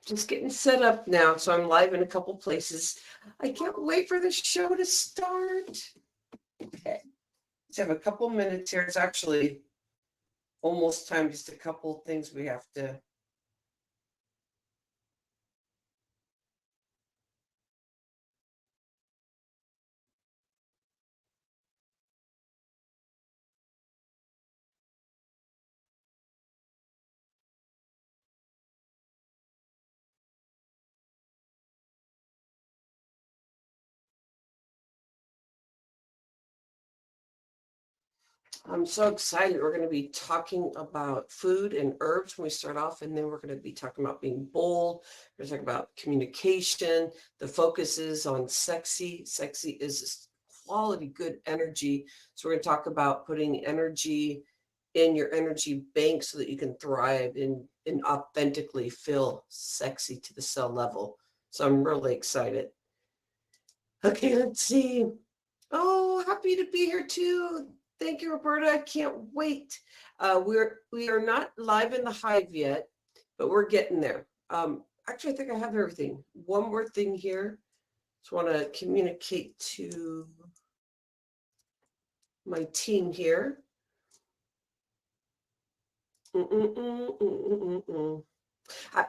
just getting set up now, so I'm live in a couple places. I can't wait for the show to start. Okay, let's have a couple minutes here. It's actually almost time, just a couple things we have to. I'm so excited. We're going to be talking about food and herbs when we start off, and then we're going to be talking about being bold. We're going to talk about communication. The focus is on sexy. Sexy is quality, good energy. So we're going to talk about putting energy in your energy bank so that you can thrive and authentically feel sexy to the cell level. So I'm really excited. Okay, let's see. Oh, happy to be here too. Thank you, Roberta. I can't wait. We are not live in the hive yet, but we're getting there. Actually, I think I have everything. One more thing here. Just want to communicate to my team here.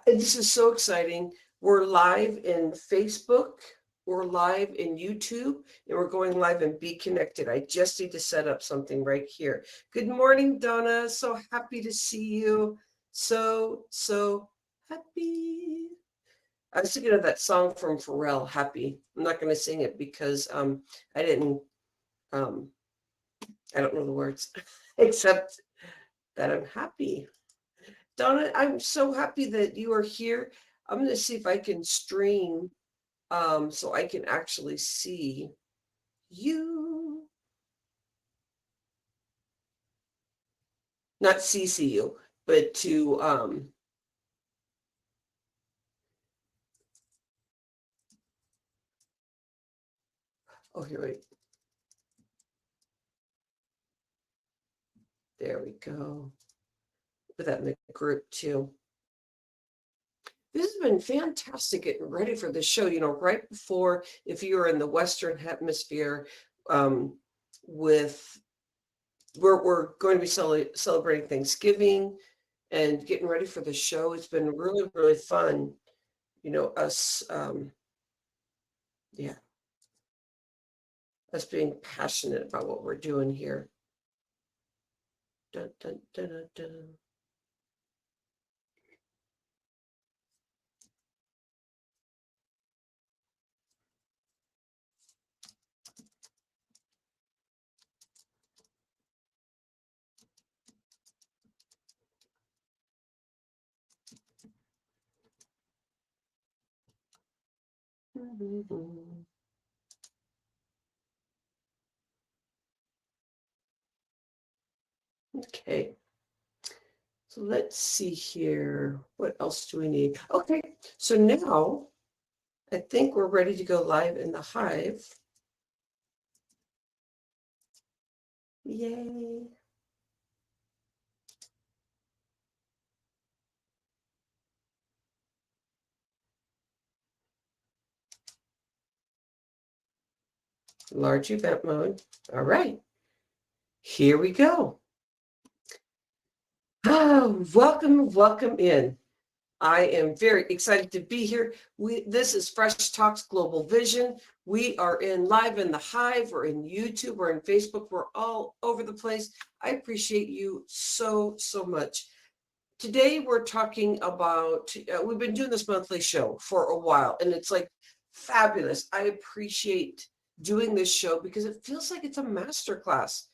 This is so exciting. We're live in Facebook. We're live in YouTube, and we're going live in Be Connected. I just need to set up something right here. Good morning, Donna. So happy to see you. So happy. I was thinking of that song from Pharrell, Happy. I'm not going to sing it because I didn't, I don't know the words, except that I'm happy. Donna, I'm so happy that you are here. I'm going to see if I can stream so I can actually see you. Not CC you, but to oh, here, wait. There we go. Put that in the group too. This has been fantastic getting ready for the show. You know, right before, if you're in the Western Hemisphere, with we're going to be celebrating Thanksgiving and getting ready for the show. It's been really, really fun. You know, us, yeah, us being passionate about what we're doing here. Dun, dun, dun, dun, dun. Okay. So let's see here. What else do we need? Okay. So now I think we're ready to go live in the hive. Yay. Large event mode. All right. Here we go. Oh, welcome in. I am very excited to be here. This is Fresh Talks Global Vision. We are live in the hive. We're in YouTube. We're in Facebook. We're all over the place. I appreciate you so much. Today we're talking about, we've been doing this monthly show for a while, and it's like fabulous. I appreciate doing this show because it feels like it's a masterclass.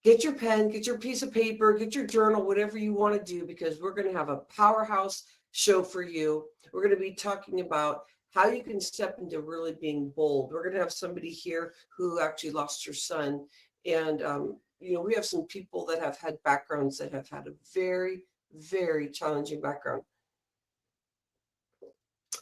Get your pen, get your piece of paper, get your journal, whatever you want to do, because we're going to have a powerhouse show for you. We're going to be talking about how you can step into really being bold. We're going to have somebody here who actually lost her son. And, you know, we have some people that have had backgrounds that have had a very, very challenging background.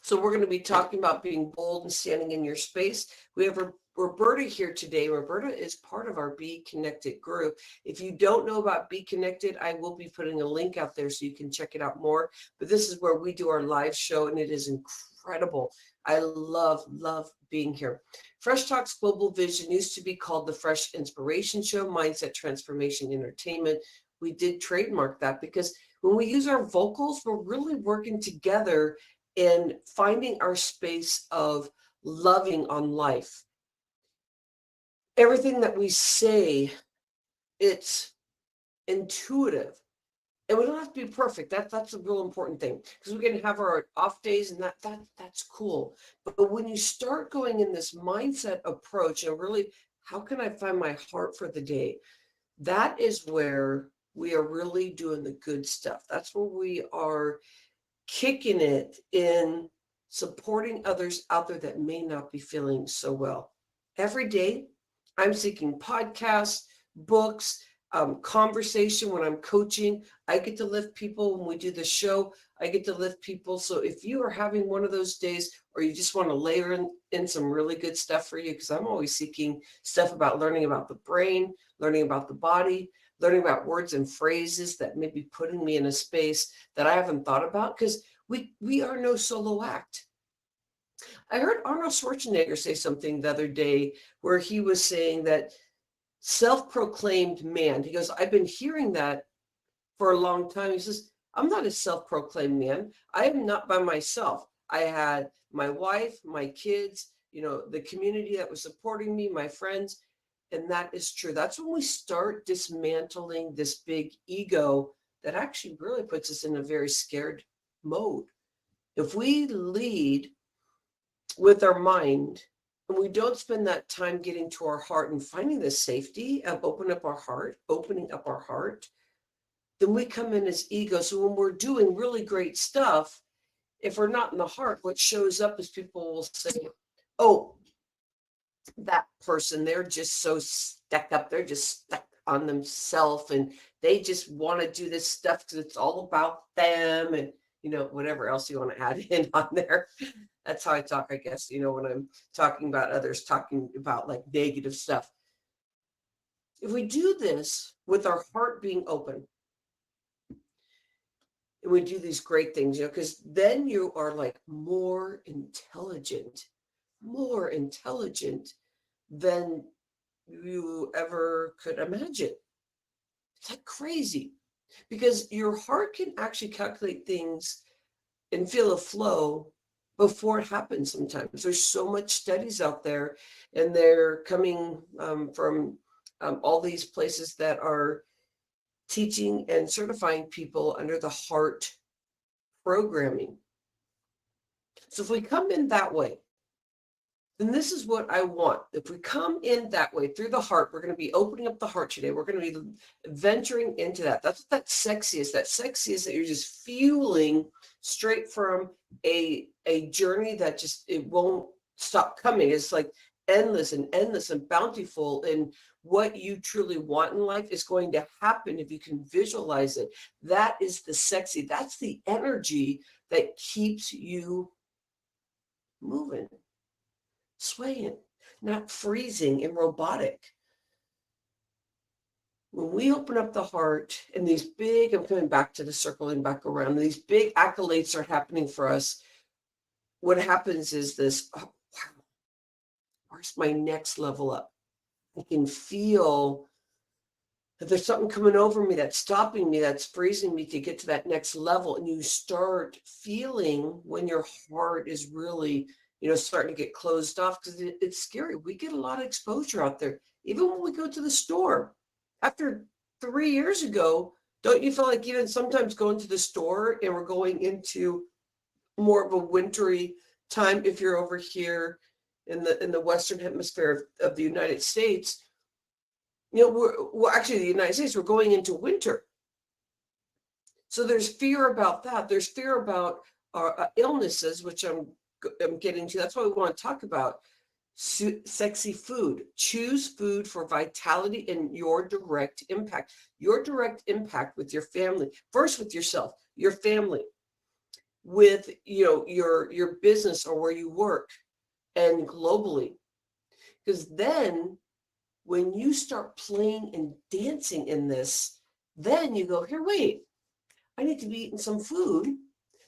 So we're going to be talking about being bold and standing in your space. We have Roberta here today. Roberta is part of our Be Connected group. If you don't know about Be Connected, I will be putting a link out there so you can check it out more. But this is where we do our live show, and it is incredible. I love being here. Fresh Talks Global Vision used to be called the Fresh Inspiration Show, Mindset Transformation Entertainment. We did trademark that because when we use our vocals, we're really working together and finding our space of loving on life. Everything that we say, it's intuitive. And we don't have to be perfect. That's a real important thing, because we can have our off days, and that's cool. But when you start going in this mindset approach and really, how can I find my heart for the day? That is where we are really doing the good stuff. That's where we are kicking it in supporting others out there that may not be feeling so well. Every day, I'm seeking podcasts, books, conversation when I'm coaching. I get to lift people when we do the show. I get to lift people. So if you are having one of those days, or you just want to layer in some really good stuff for you, because I'm always seeking stuff about learning about the brain, learning about the body, learning about words and phrases that may be putting me in a space that I haven't thought about, because we are no solo act. I heard Arnold Schwarzenegger say something the other day where he was saying that self-proclaimed man, he goes, I've been hearing that for a long time. He says, I'm not a self-proclaimed man. I am not by myself. I had my wife, my kids, the community that was supporting me, my friends. And that is true. That's when we start dismantling this big ego that actually really puts us in a very scared mode. If we lead with our mind and we don't spend that time getting to our heart and finding the safety of opening up our heart, then we come in as ego. So when we're doing really great stuff, if we're not in the heart, what shows up is people will say, oh, that person, they're just so stuck up. They're just stuck on themselves, and they just want to do this stuff because it's all about them, and whatever else you want to add in on there. That's how I talk, I guess, when I'm talking about others, talking about like negative stuff. If we do this with our heart being open, and we do these great things, because then you are like more intelligent than you ever could imagine. It's like crazy, because your heart can actually calculate things and feel a flow before it happens. Sometimes there's so much studies out there, and they're coming from all these places that are teaching and certifying people under the heart programming. So if we come in that way, then this is what I want. If we come in that way through the heart, we're going to be opening up the heart today. We're going to be venturing into that. That's what that sexy is. That sexy is that you're just fueling straight from a journey that just, it won't stop coming. It's like endless and bountiful. And what you truly want in life is going to happen if you can visualize it. That is the sexy. That's the energy that keeps you moving, swaying, not freezing and robotic. When we open up the heart and these big, I'm coming back to the circling back around, these big accolades are happening for us, what happens is this, oh, wow, where's my next level up? I can feel that there's something coming over me that's stopping me, that's freezing me to get to that next level. And you start feeling when your heart is really, starting to get closed off, because it's scary. We get a lot of exposure out there. Even when we go to the store, after 3 years ago, don't you feel like even sometimes going to the store, and we're going into more of a wintry time if you're over here in the Western hemisphere of the United States, actually the United States, we're going into winter. So there's fear about that. There's fear about our illnesses, which I'm getting to. That's why we want to talk about sexy food. Choose food for vitality and your direct impact. Your direct impact with your family. First with yourself, your family, with your business or where you work, and globally. Because then when you start playing and dancing in this, then you go, here, wait, I need to be eating some food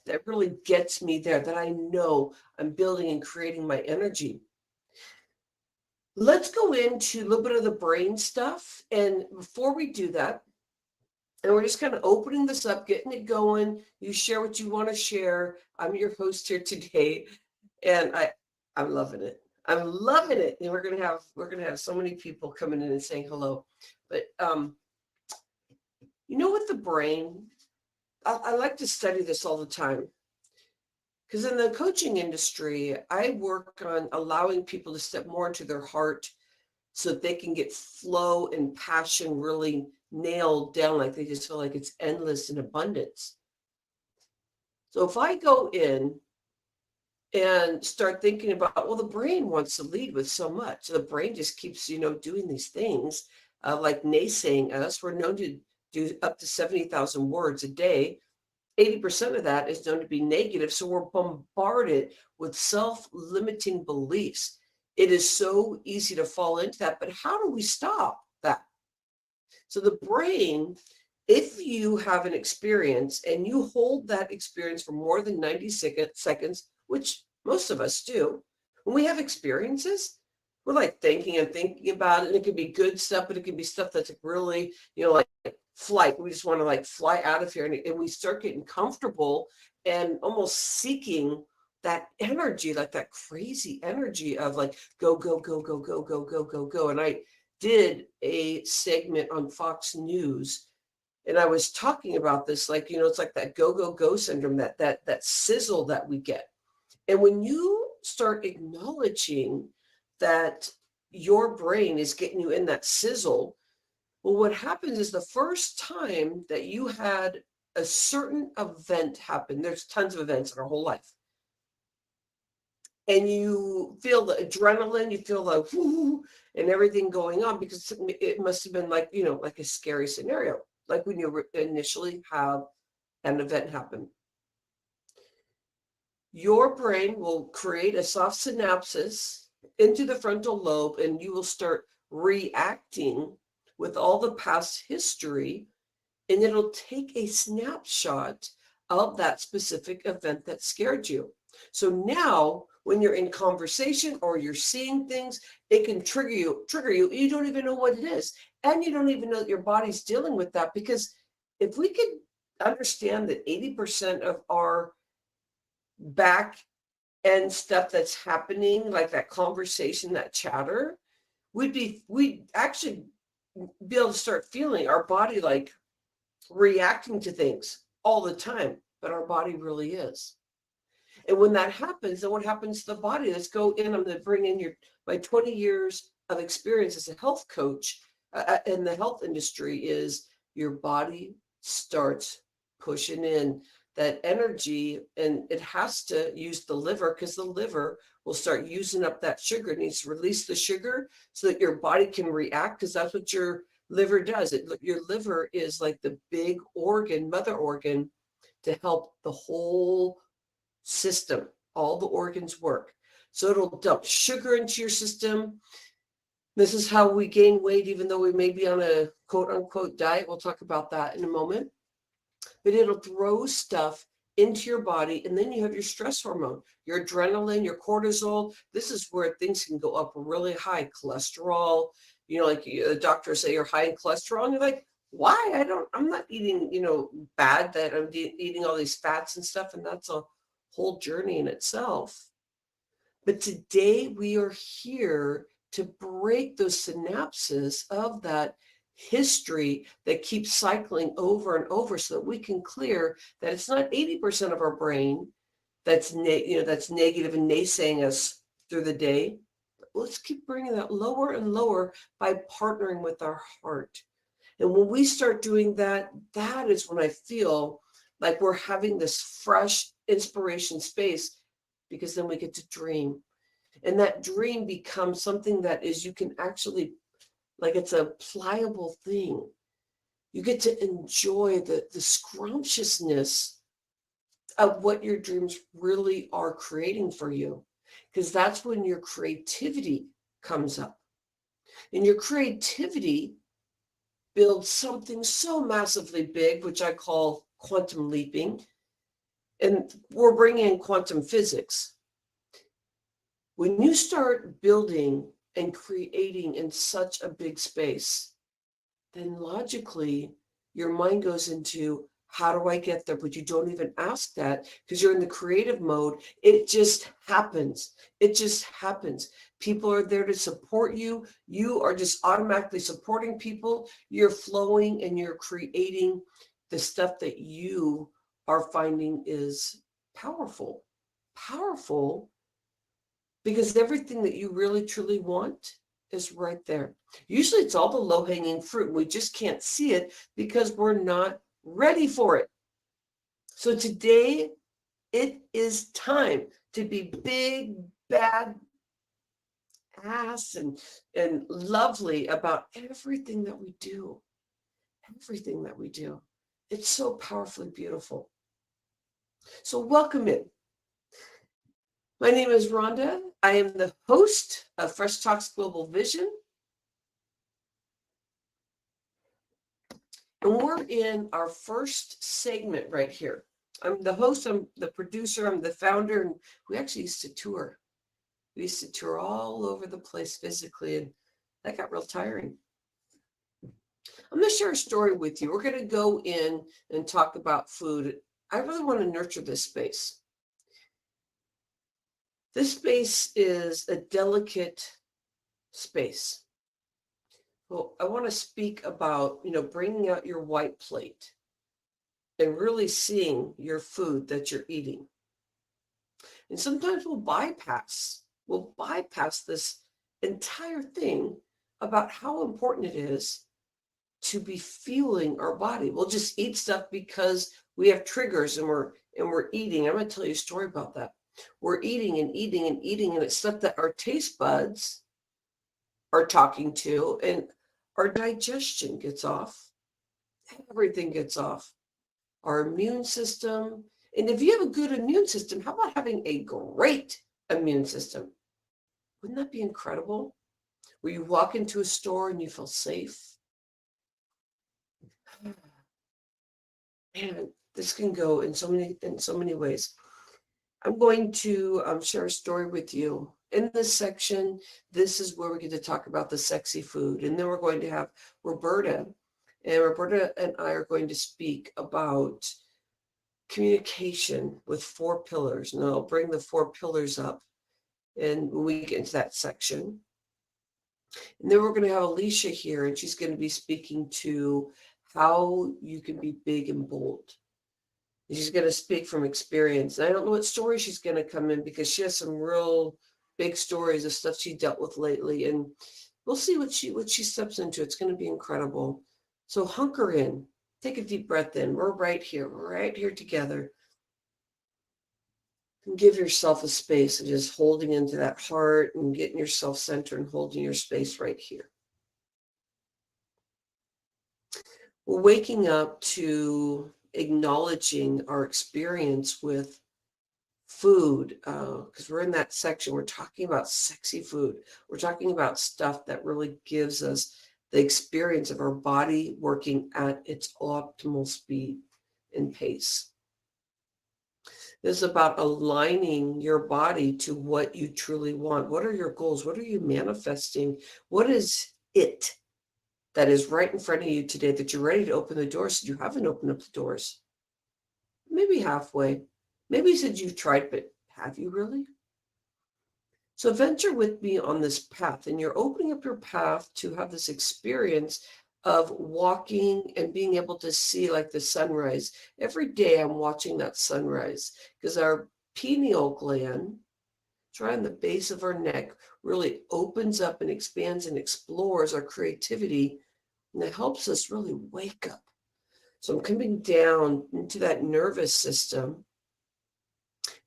that really gets me there, that I know I'm building and creating my energy. Let's go into a little bit of the brain stuff. And before we do that, and we're just kind of opening this up, getting it going. You share what you want to share. I'm your host here today, and I'm loving it. I'm loving it. And we're gonna have so many people coming in and saying hello. But with the brain, I like to study this all the time. Because in the coaching industry, I work on allowing people to step more into their heart so that they can get flow and passion really nailed down, like they just feel like it's endless in abundance. So if I go in and start thinking about, well, the brain wants to lead with so much. The brain just keeps, doing these things like naysaying us. We're known to do up to 70,000 words a day. 80% of that is known to be negative. So we're bombarded with self-limiting beliefs. It is so easy to fall into that. But how do we stop that? So the brain, if you have an experience and you hold that experience for more than 90 seconds, which most of us do, when we have experiences, we're like thinking and thinking about it. And it can be good stuff, but it can be stuff that's really, like flight. We just want to like fly out of here. And we start getting comfortable and almost seeking that energy, like that crazy energy of like, go, go, go, go, go, go, go, go, go. And I did a segment on Fox News, and I was talking about this, like, it's like that go, go, go syndrome, that sizzle that we get. And when you start acknowledging that your brain is getting you in that sizzle, well, what happens is the first time that you had a certain event happen, there's tons of events in our whole life, and you feel the adrenaline, you feel the whoo and everything going on, because it must have been like, like a scary scenario, like when you initially have an event happen. Your brain will create a soft synapses into the frontal lobe, and you will start reacting with all the past history, and it'll take a snapshot of that specific event that scared you. So now when you're in conversation or you're seeing things, it can trigger you. You don't even know what it is. And you don't even know that your body's dealing with that, because if we could understand that 80% of our back end stuff that's happening, like that conversation, that chatter, we'd actually be able to start feeling our body like reacting to things all the time, but our body really is. And when that happens, then what happens to the body? Let's go in. I'm going to bring in my 20 years of experience as a health coach in the health industry. Is your body starts pushing in that energy, and it has to use the liver, because the liver will start using up that sugar. It needs to release the sugar so that your body can react, because that's what your liver does. Your liver is like the big organ, mother organ, to help the whole system, all the organs work. So it'll dump sugar into your system. This is how we gain weight, even though we may be on a quote unquote diet. We'll talk about that in a moment. But it'll throw stuff into your body, and then you have your stress hormone, your adrenaline, your cortisol. This is where things can go up really high. Cholesterol, like the doctors say you're high in cholesterol, and you're like, why? I'm not eating, bad, that I'm eating all these fats and stuff, and that's a whole journey in itself. But today we are here to break those synapses of that history that keeps cycling over and over, so that we can clear that it's not 80% of our brain that's that's negative and naysaying us through the day. Let's keep bringing that lower and lower by partnering with our heart. And when we start doing that, that is when I feel like we're having this fresh inspiration space, because then we get to dream. And that dream becomes something that is, you can actually, like, it's a pliable thing. You get to enjoy the scrumptiousness of what your dreams really are creating for you, because that's when your creativity comes up. And your creativity builds something so massively big, which I call quantum leaping. And we're bringing in quantum physics. When you start building and creating in such a big space, then logically your mind goes into, how do I get there? But you don't even ask that because you're in the creative mode. It just happens. It just happens. People are there to support you. You are just automatically supporting people. You're flowing and you're creating the stuff that you are finding is powerful. Powerful because everything that you really truly want is right there. Usually it's all the low-hanging fruit. We just can't see it because we're not ready for it. So today it is time to be big, bad ass and lovely about everything that we do. Everything that we do. It's so powerfully beautiful. So welcome in. My name is Rhonda. I am the host of Fresh Talks Global Vision. And we're in our first segment right here. I'm the host, I'm the producer, I'm the founder, and we actually used to tour. We used to tour all over the place physically, and that got real tiring. I'm going to share a story with you. We're going to go in and talk about food. I really want to nurture this space. This space is a delicate space. Well, I want to speak about, bringing out your white plate and really seeing your food that you're eating. And sometimes we'll bypass this entire thing about how important it is to be feeling our body. We'll just eat stuff because we have triggers and we're eating. I'm going to tell you a story about that. We're eating and eating and eating, and it's stuff that our taste buds are talking to, and our digestion gets off. Everything gets off. Our immune system. And if you have a good immune system, how about having a great immune system? Wouldn't that be incredible? Where you walk into a store and you feel safe. Man, this can go in so many ways. I'm going to share a story with you. In this section, this is where we get to talk about the sexy food. And then we're going to have Roberta. And Roberta and I are going to speak about communication with 4 pillars. And I'll bring the 4 pillars up and when we get into that section. And then we're going to have Alicia here, and she's going to be speaking to how you can be big and bold. And she's going to speak from experience. And I don't know what story she's going to come in because she has some real big stories of stuff she dealt with lately. And we'll see what she steps into. It's going to be incredible. So hunker in. Take a deep breath in. We're right here together. And give yourself a space of just holding into that heart and getting yourself centered and holding your space right here. We're waking up to acknowledging our experience with food, because we're in that section. We're talking about sexy food. We're talking about stuff that really gives us the experience of our body working at its optimal speed and pace. This is about aligning your body to what you truly want. What are your goals? What are you manifesting? What is it that is right in front of you today that you're ready to open the doors? You haven't opened up the doors. Maybe halfway. Maybe you said you've tried, but have you really? So venture with me on this path, and you're opening up your path to have this experience of walking and being able to see like the sunrise. Every day I'm watching that sunrise because our pineal gland, it's right on the base of our neck, really opens up and expands and explores our creativity, and it helps us really wake up. So I'm coming down into that nervous system,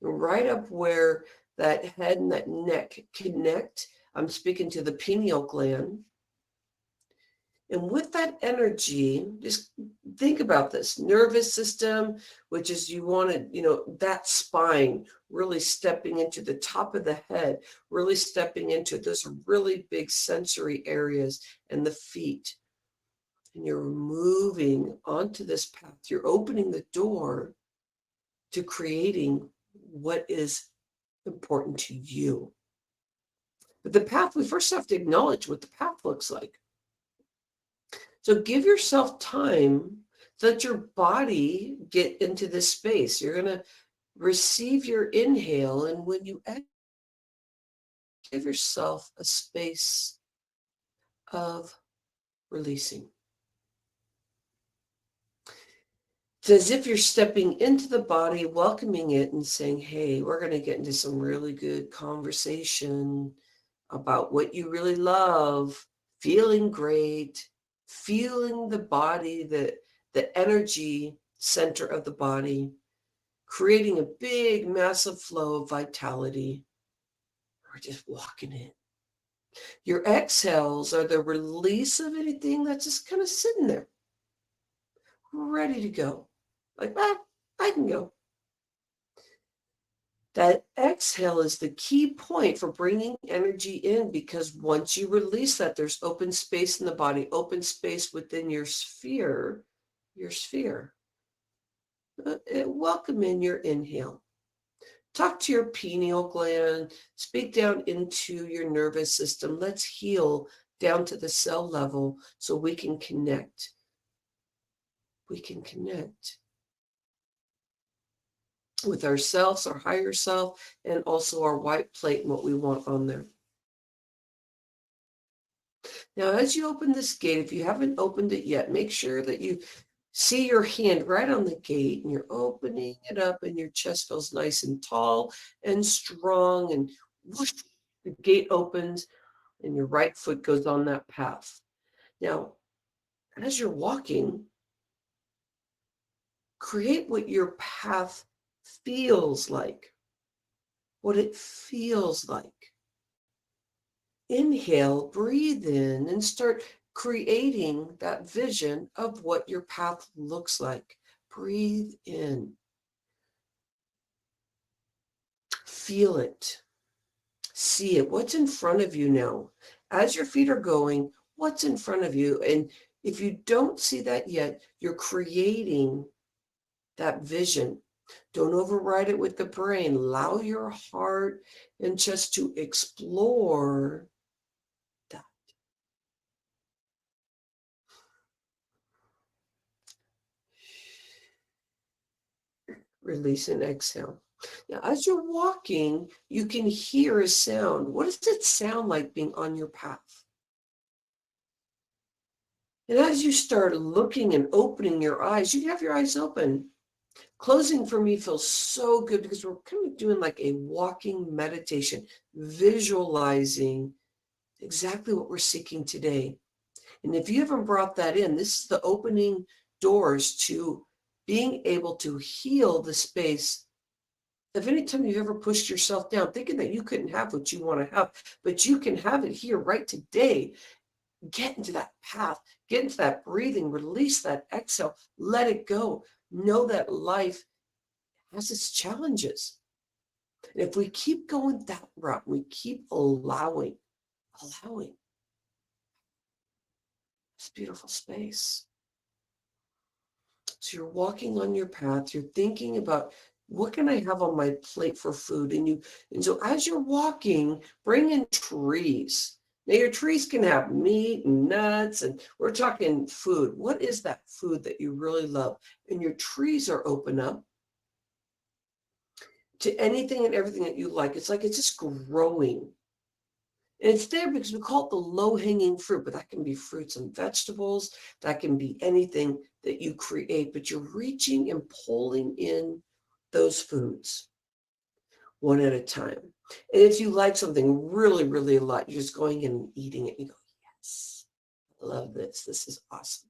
right up where that head and that neck connect. I'm speaking to the pineal gland. And with that energy, just think about this nervous system, which is you want to, that spine really stepping into the top of the head, really stepping into those really big sensory areas and the feet. And you're moving onto this path. You're opening the door to creating what is important to you. But the path, we first have to acknowledge what the path looks like. So give yourself time so that your body get into this space. You're going to receive your inhale, and when you exhale, give yourself a space of releasing. It's as if you're stepping into the body, welcoming it and saying, hey, we're going to get into some really good conversation about what you really love, feeling great, feeling the body, the energy center of the body, creating a big, massive flow of vitality. We're just walking in. Your exhales are the release of anything that's just kind of sitting there, ready to go. Like, I can go. That exhale is the key point for bringing energy in, because once you release that, there's open space in the body, open space within your sphere. Welcome in your inhale. Talk to your pineal gland, speak down into your nervous system. Let's heal down to the cell level so we can connect. We can connect with ourselves, our higher self, and also our white plate and what we want on there. Now, as you open this gate, if you haven't opened it yet, make sure that you see your hand right on the gate and you're opening it up and your chest feels nice and tall and strong, and whoosh, the gate opens and your right foot goes on that path. Now, as you're walking, create what your path feels like, what it feels like. Inhale, breathe in, and start creating that vision of what your path looks like. Breathe in. Feel it. See it. What's in front of you now? As your feet are going, what's in front of you? And if you don't see that yet, you're creating that vision. Don't override it with the brain. Allow your heart and chest to explore that. Release and exhale. Now, as you're walking, you can hear a sound. What does it sound like being on your path? And as you start looking and opening your eyes, you can have your eyes open. Closing for me feels so good because we're kind of doing like a walking meditation, visualizing exactly what we're seeking today. And if you haven't brought that in, this is the opening doors to being able to heal the space. If any time you've ever pushed yourself down, thinking that you couldn't have what you want to have, but you can have it here right today, get into that path, get into that breathing, release that exhale, let it go. Know that life has its challenges. And if we keep going that route, we keep allowing this beautiful space. So you're walking on your path, you're thinking about what can I have on my plate for food? And so as you're walking, bring in trees. Now your trees can have meat and nuts, and we're talking food. What is that food that you really love? And your trees are open up to anything and everything that you like. It's like it's just growing. And it's there because we call it the low-hanging fruit, but that can be fruits and vegetables. That can be anything that you create, but you're reaching and pulling in those foods one at a time. And if you like something really, really a lot, you're just going in and eating it. You go, yes, I love this. This is awesome.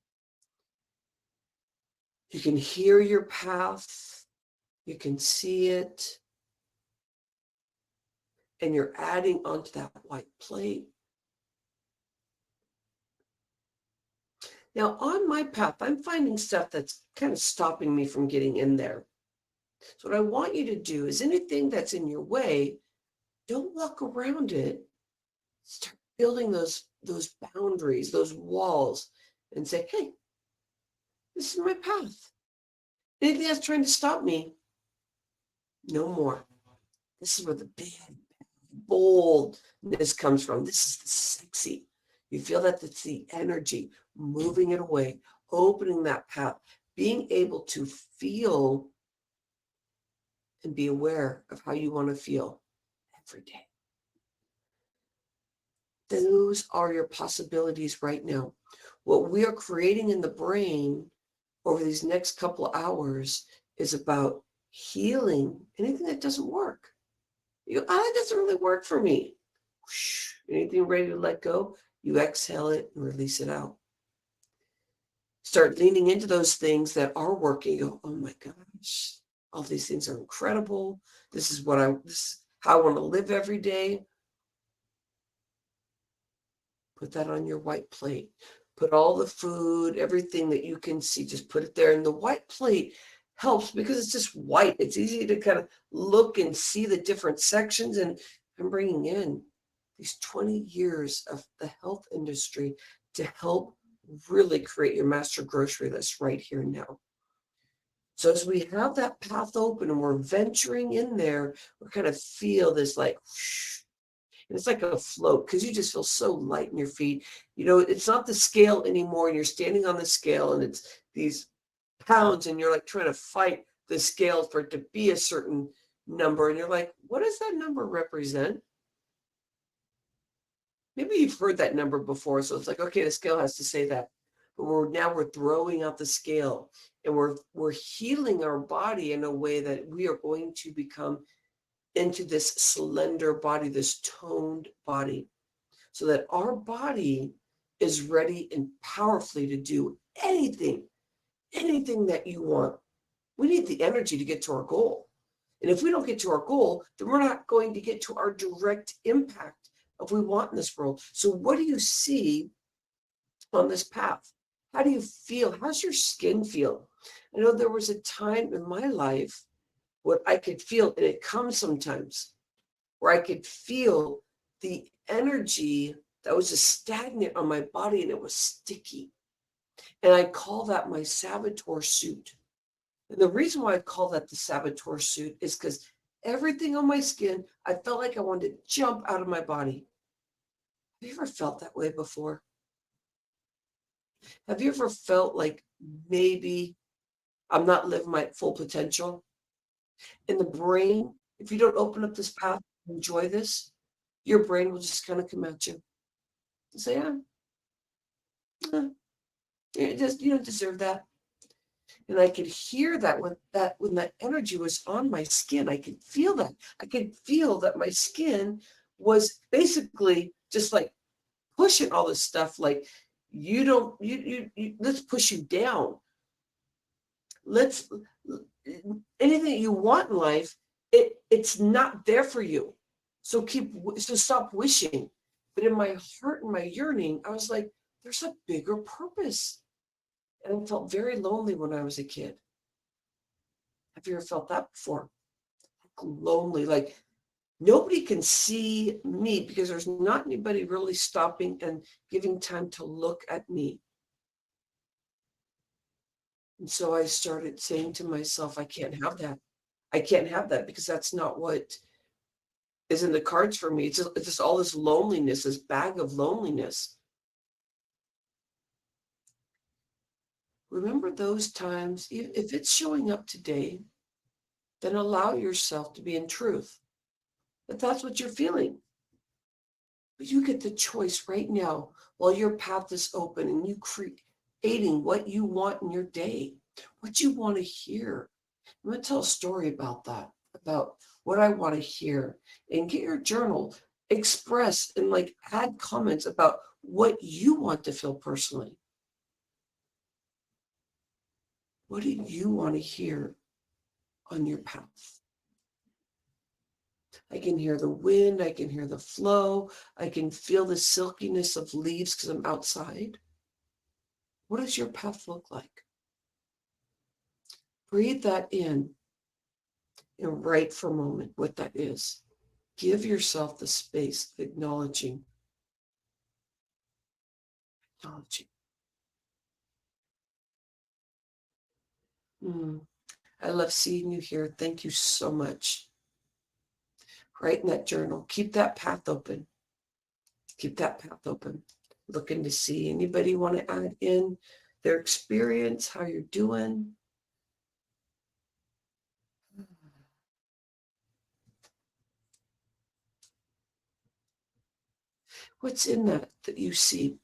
You can hear your path. You can see it. And you're adding onto that white plate. Now, on my path, I'm finding stuff that's kind of stopping me from getting in there. So what I want you to do is anything that's in your way, don't walk around it. Start building those boundaries, those walls, and say, hey, this is my path. Anything that's trying to stop me, no more. This is where the big boldness comes from. This is the sexy. You feel that it's the energy, moving it away, opening that path, being able to feel and be aware of how you want to feel every day. Those are your possibilities right now. What we are creating in the brain over these next couple of hours is about healing anything that doesn't work. You go, that doesn't really work for me. Anything ready to let go, you exhale it and release it out. Start leaning into those things that are working. You go, oh my gosh, all these things are incredible. This is how I want to live every day. Put that on your white plate. Put all the food, everything that you can see, just put it there. And the white plate helps because it's just white. It's easy to kind of look and see the different sections. And I'm bringing in these 20 years of the health industry to help really create your master grocery list right here and now. So as we have that path open and we're venturing in there, we kind of feel this like whoosh, and it's like a float because you just feel so light in your feet. You know, it's not the scale anymore, and you're standing on the scale, and it's these pounds, and you're like trying to fight the scale for it to be a certain number. And you're like, what does that number represent? Maybe you've heard that number before, so it's like, okay, the scale has to say that. But we're throwing out the scale, and we're healing our body in a way that we are going to become into this slender body, this toned body, so that our body is ready and powerfully to do anything that you want. We need the energy to get to our goal. And if we don't get to our goal, then we're not going to get to our direct impact of what we want in this world. So what do you see on this path? How do you feel? How's your skin feel? I know there was a time in my life what I could feel, and it comes sometimes, where I could feel the energy that was just stagnant on my body and it was sticky. And I call that my saboteur suit. And the reason why I call that the saboteur suit is because everything on my skin, I felt like I wanted to jump out of my body. Have you ever felt that way before? Have you ever felt like maybe I'm not living my full potential? In the brain, if you don't open up this path and enjoy this, your brain will just kind of come at you and say, you don't deserve that. And I could hear that when that energy was on my skin. I could feel that. I could feel that my skin was basically just like pushing all this stuff. Like let's push you down. Let's anything that you want in life, it's not there for you. So stop wishing. But in my heart and my yearning, I was like, there's a bigger purpose. And I felt very lonely when I was a kid. Have you ever felt that before? Lonely, like nobody can see me because there's not anybody really stopping and giving time to look at me. And so I started saying to myself, I can't have that. I can't have that because that's not what is in the cards for me. It's just all this loneliness, this bag of loneliness. Remember those times, if it's showing up today, then allow yourself to be in truth. But that's what you're feeling. But you get the choice right now while your path is open and you creating what you want in your day, what you want to hear. I'm going to tell a story about that, about what I want to hear. And get your journal, express and like add comments about what you want to feel personally. What do you want to hear on your path? I can hear the wind. I can hear the flow. I can feel the silkiness of leaves because I'm outside. What does your path look like? Breathe that in and write for a moment what that is. Give yourself the space of acknowledging. I love seeing you here. Thank you so much. Write in that journal. Keep that path open. Keep that path open. Looking to see anybody want to add in their experience, how you're doing. What's in that you see?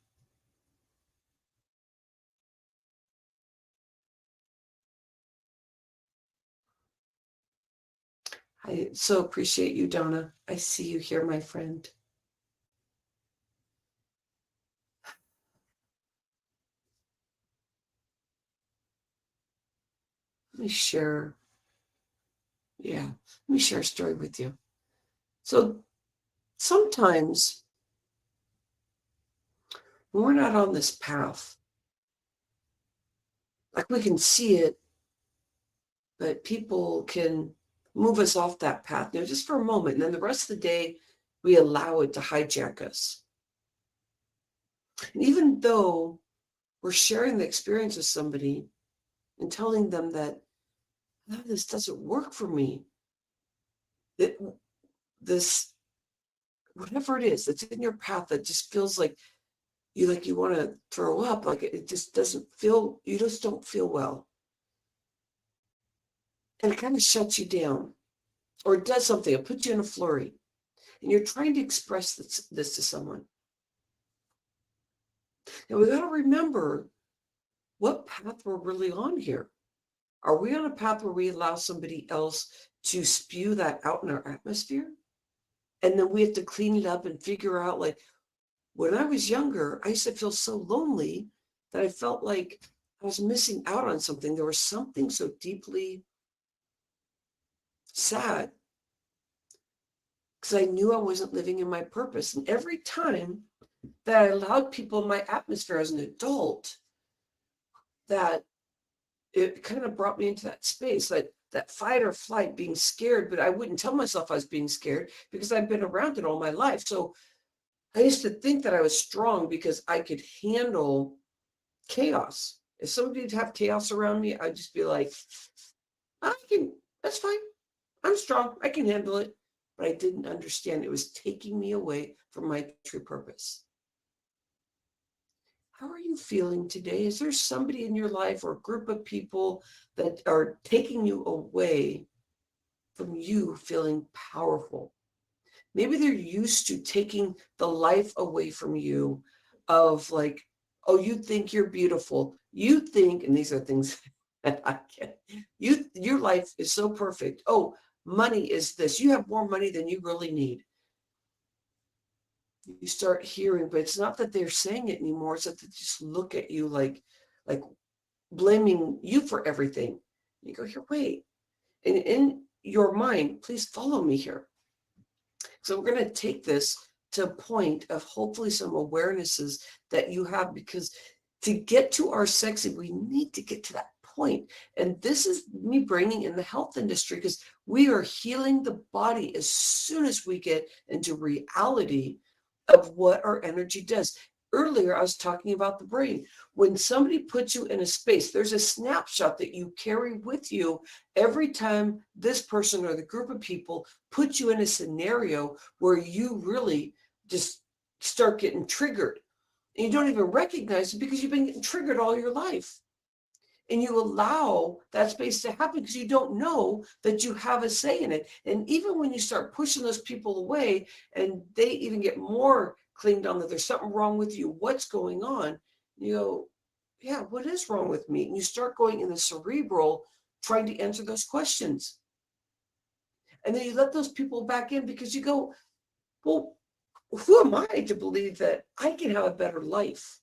I so appreciate you, Donna. I see you here, my friend. Let me share. Yeah, let me share a story with you. So sometimes when we're not on this path, like we can see it, but people can move us off that path, just for a moment. And then the rest of the day, we allow it to hijack us. And even though we're sharing the experience with somebody and telling them that, no, this doesn't work for me, that this, whatever it is that's in your path that just feels like you want to throw up, like it just doesn't feel, you just don't feel well. And it kind of shuts you down, or it does something, it puts you in a flurry. And you're trying to express this to someone. And we got to remember what path we're really on here. Are we on a path where we allow somebody else to spew that out in our atmosphere? And then we have to clean it up and figure out, like, when I was younger, I used to feel so lonely that I felt like I was missing out on something. There was something so deeply sad because I knew I wasn't living in my purpose. And every time that I allowed people in my atmosphere as an adult, that it kind of brought me into that space, that fight or flight, being scared, but I wouldn't tell myself I was being scared because I've been around it all my life. So I used to think that I was strong because I could handle chaos. If somebody would have chaos around me, I'd just be like, that's fine. I'm strong. I can handle it. But I didn't understand it was taking me away from my true purpose. How are you feeling today? Is there somebody in your life or a group of people that are taking you away from you feeling powerful? Maybe they're used to taking the life away from you of like, oh, you think you're beautiful. You think, and these are things that I get, your life is so perfect. Oh, money is this. You have more money than you really need. You start hearing, but it's not that they're saying it anymore. It's that they just look at you like blaming you for everything. You go, here, wait. And in your mind, please follow me here. So we're going to take this to a point of hopefully some awarenesses that you have, because to get to our sexy, we need to get to that point. And this is me bringing in the health industry, because we are healing the body as soon as we get into reality of what our energy does. Earlier, I was talking about the brain. When somebody puts you in a space, there's a snapshot that you carry with you every time this person or the group of people put you in a scenario where you really just start getting triggered. And you don't even recognize it because you've been getting triggered all your life. And you allow that space to happen because you don't know that you have a say in it. And even when you start pushing those people away and they even get more cleaned on that there's something wrong with you, what's going on? You go, yeah, what is wrong with me? And you start going in the cerebral, trying to answer those questions. And then you let those people back in because you go, well, who am I to believe that I can have a better life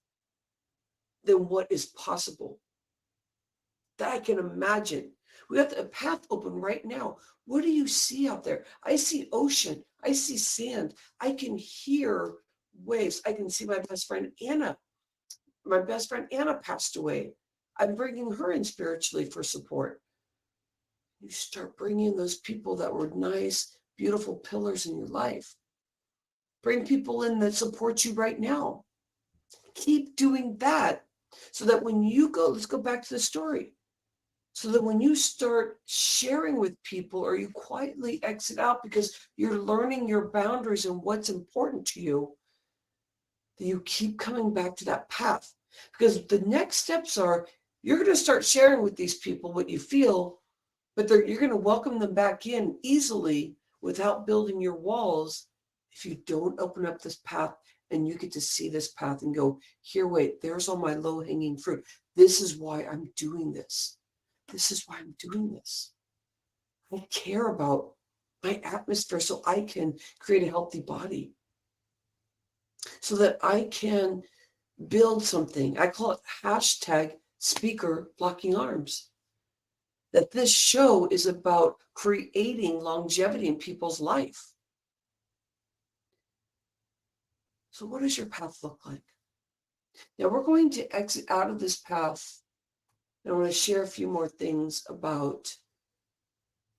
than what is possible, that I can imagine? We have a path open right now. What do you see out there? I see ocean. I see sand. I can hear waves. I can see my best friend, Anna, my best friend Anna passed away. I'm bringing her in spiritually for support. You start bringing those people that were nice, beautiful pillars in your life. Bring people in that support you right now. Keep doing that so that when you go, let's go back to the story. So that when you start sharing with people or you quietly exit out because you're learning your boundaries and what's important to you, that you keep coming back to that path. Because the next steps are you're going to start sharing with these people what you feel, but you're going to welcome them back in easily without building your walls if you don't open up this path and you get to see this path and go, here, wait, there's all my low-hanging fruit. This is why I'm doing this. This is why I'm doing this. I care about my atmosphere so I can create a healthy body, so that I can build something. I call it hashtag speaker blocking arms. That this show is about creating longevity in people's life. So what does your path look like? Now we're going to exit out of this path, and I want to share a few more things about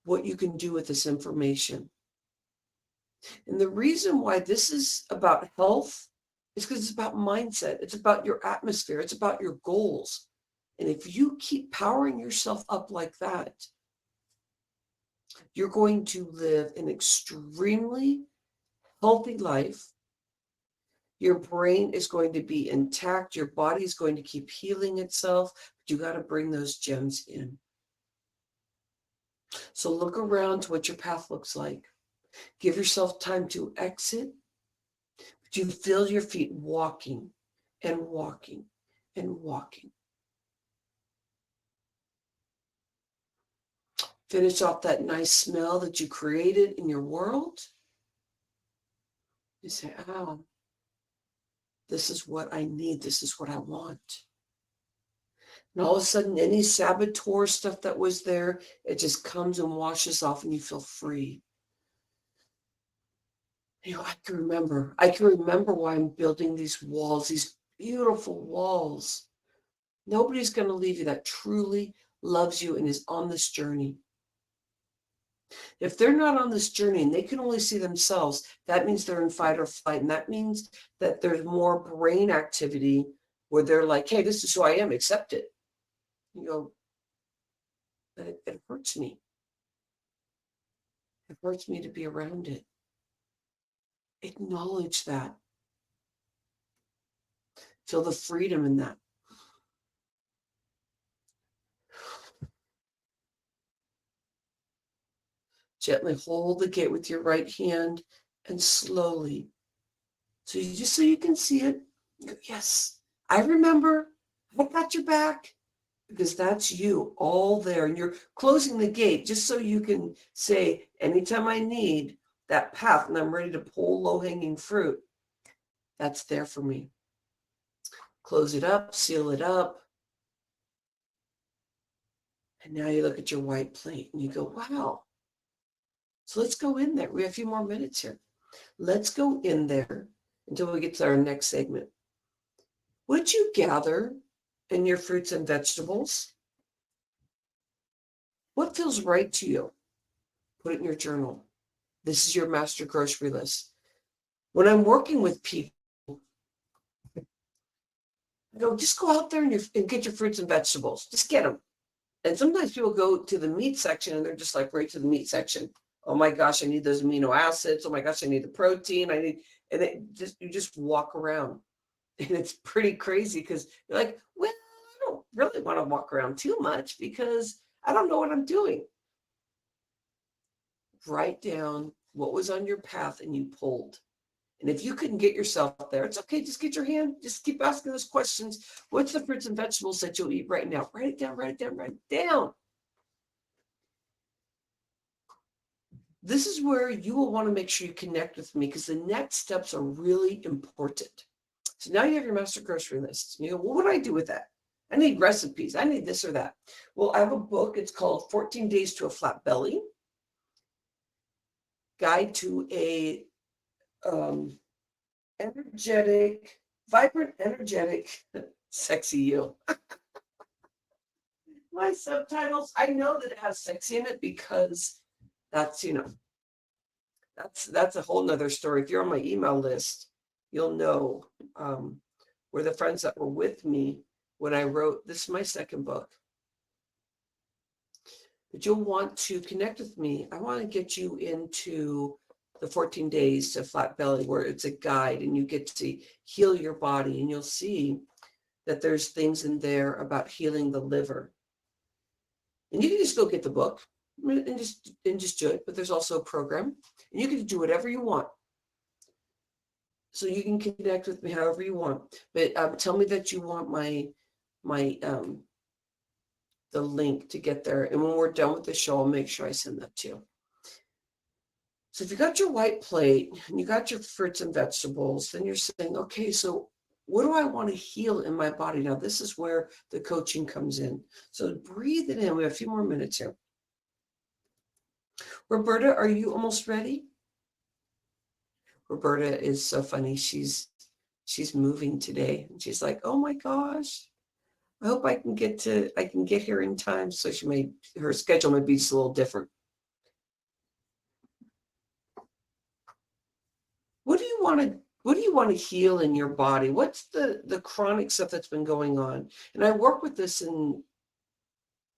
what you can do with this information. And the reason why this is about health is because it's about mindset. It's about your atmosphere. It's about your goals. And if you keep powering yourself up like that, you're going to live an extremely healthy life. Your brain is going to be intact. Your body is going to keep healing itself. But you got to bring those gems in. So look around to what your path looks like. Give yourself time to exit. But you feel your feet walking and walking and walking. Finish off that nice smell that you created in your world. You say, oh, this is what I need. This is what I want. And all of a sudden, any saboteur stuff that was there, it just comes and washes off and you feel free. I can remember why I'm building these walls, these beautiful walls. Nobody's going to leave you that truly loves you and is on this journey. If they're not on this journey and they can only see themselves, that means they're in fight or flight. And that means that there's more brain activity where they're like, hey, this is who I am, accept it. You go, but it hurts me. It hurts me to be around it. Acknowledge that. Feel the freedom in that. Gently hold the gate with your right hand and slowly. So you can see it. You go, yes, I remember. I got your back. Because that's you all there. And you're closing the gate just so you can say, anytime I need that path and I'm ready to pull low-hanging fruit, that's there for me. Close it up, seal it up. And now you look at your white plate and you go, wow. So let's go in there. We have a few more minutes here. Let's go in there until we get to our next segment. Would you gather in your fruits and vegetables? What feels right to you? Put it in your journal. This is your master grocery list. When I'm working with people, I go, just go out there and get your fruits and vegetables. Just get them. And sometimes people go to the meat section and they're just like right to the meat section. Oh my gosh, I need those amino acids. Oh my gosh, I need the protein. You just walk around. And it's pretty crazy because you're like, well, I don't really want to walk around too much because I don't know what I'm doing. Write down what was on your path and you pulled. And if you couldn't get yourself there, it's okay. Just get your hand. Just keep asking those questions. What's the fruits and vegetables that you'll eat right now? Write it down, write it down, write it down. This is where you will want to make sure you connect with me because the next steps are really important. So now you have your master grocery list. You go, well, what do I do with that? I need recipes. I need this or that. Well, I have a book. It's called 14 Days to a Flat Belly. Guide to a vibrant, energetic Sexy you. My subtitles, I know that it has sexy in it because that's, that's a whole nother story. If you're on my email list, you'll know were the friends that were with me when I wrote, this is my second book. But you'll want to connect with me. I want to get you into the 14 days to flat belly, where it's a guide and you get to heal your body, and you'll see that there's things in there about healing the liver. And you can just go get the book and just do it. But there's also a program, and you can do whatever you want. So you can connect with me however you want. But tell me that you want my the link to get there. And when we're done with the show, I'll make sure I send that to you. So if you got your white plate and you got your fruits and vegetables, then you're saying, okay, so what do I want to heal in my body? Now, this is where the coaching comes in. So breathe it in. We have a few more minutes here. Roberta, are you almost ready? Roberta is so funny. She's moving today. And she's like, oh my gosh, I hope I can get here in time. So her schedule may be just a little different. What do you want to heal in your body? What's the chronic stuff that's been going on? And I work with this in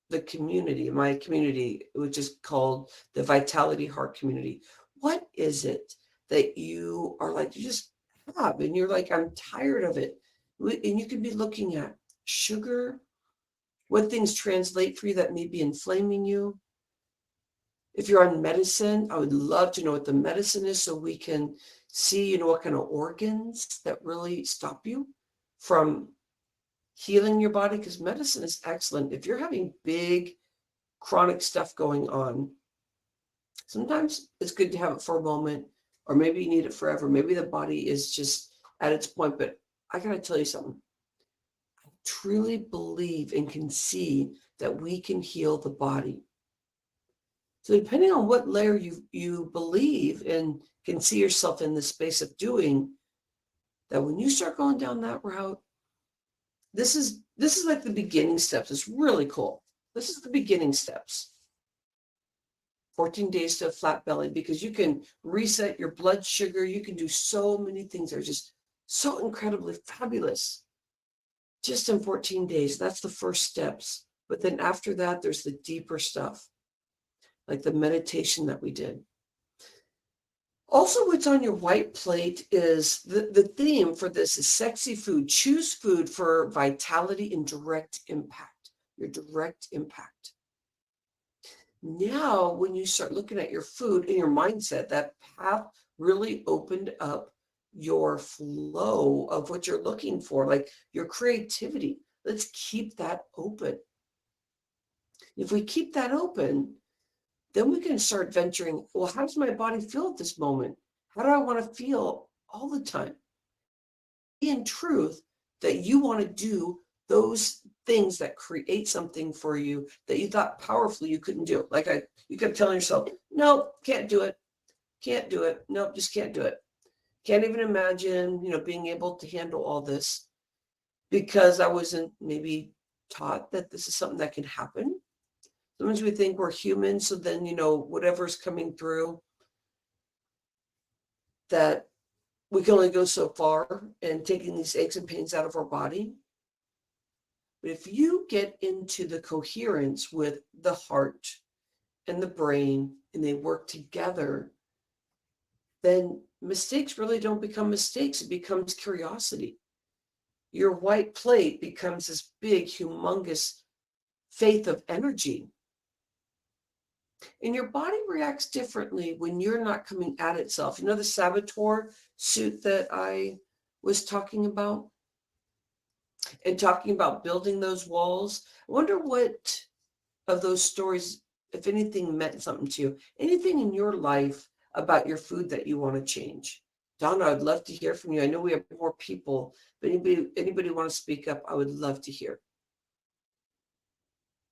the community, my community, which is called the Vitality Heart Community. What is it that you are like, you just have, and you're like, I'm tired of it. And you could be looking at sugar, what things translate for you that may be inflaming you. If you're on medicine, I would love to know what the medicine is so we can see, what kind of organs that really stop you from healing your body, because medicine is excellent. If you're having big chronic stuff going on, sometimes it's good to have it for a moment, or maybe you need it forever. Maybe the body is just at its point. But I got to tell you something. I truly believe and can see that we can heal the body. So depending on what layer you believe and can see yourself in the space of doing, that when you start going down that route, this is like the beginning steps. It's really cool. This is the beginning steps. 14 days to a flat belly, because you can reset your blood sugar. You can do so many things that are just so incredibly fabulous just in 14 days. That's the first steps. But then after that, there's the deeper stuff, like the meditation that we did. Also, what's on your white plate is the theme for this is sexy food. Choose food for vitality and direct impact, your direct impact. Now, when you start looking at your food and your mindset, that path really opened up your flow of what you're looking for, like your creativity. Let's keep that open. If we keep that open, then we can start venturing, well, how does my body feel at this moment? How do I want to feel all the time? In truth, that you want to do those things that create something for you that you thought powerfully you couldn't do. Like you kept telling yourself, no, can't do it. Can't do it. Nope, just can't do it. Can't even imagine, being able to handle all this, because I wasn't maybe taught that this is something that can happen. Sometimes we think we're human, so then, whatever's coming through, that we can only go so far and taking these aches and pains out of our body. But if you get into the coherence with the heart and the brain, and they work together, then mistakes really don't become mistakes. It becomes curiosity. Your white plate becomes this big, humongous faith of energy. And your body reacts differently when you're not coming at itself. The saboteur suit that I was talking about, and talking about building those walls. I wonder what of those stories, if anything, meant something to you. Anything in your life about your food that you want to change. Donna, I'd love to hear from you. I know we have more people, but anybody want to speak up, I would love to hear.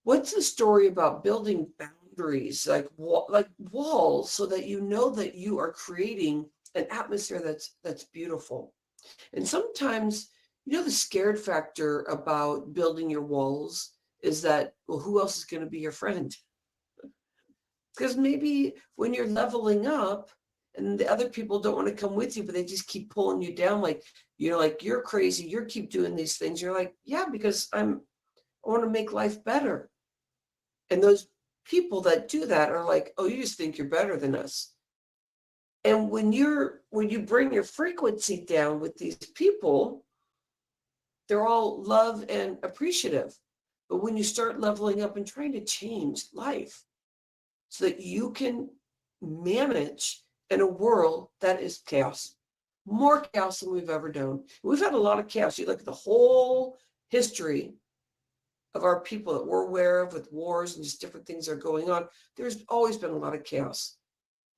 What's the story about building boundaries, like walls, so that you know that you are creating an atmosphere that's beautiful? And sometimes, The scared factor about building your walls is that, well, who else is going to be your friend? Because maybe when you're leveling up and the other people don't want to come with you, but they just keep pulling you down, like, you're crazy, you keep doing these things. You're like, yeah, because I want to make life better. And those people that do that are like, oh, you just think you're better than us. And when you bring your frequency down with these people, they're all love and appreciative. But when you start leveling up and trying to change life so that you can manage in a world that is chaos, more chaos than we've ever known. We've had a lot of chaos. You look at the whole history of our people that we're aware of with wars and just different things that are going on. There's always been a lot of chaos.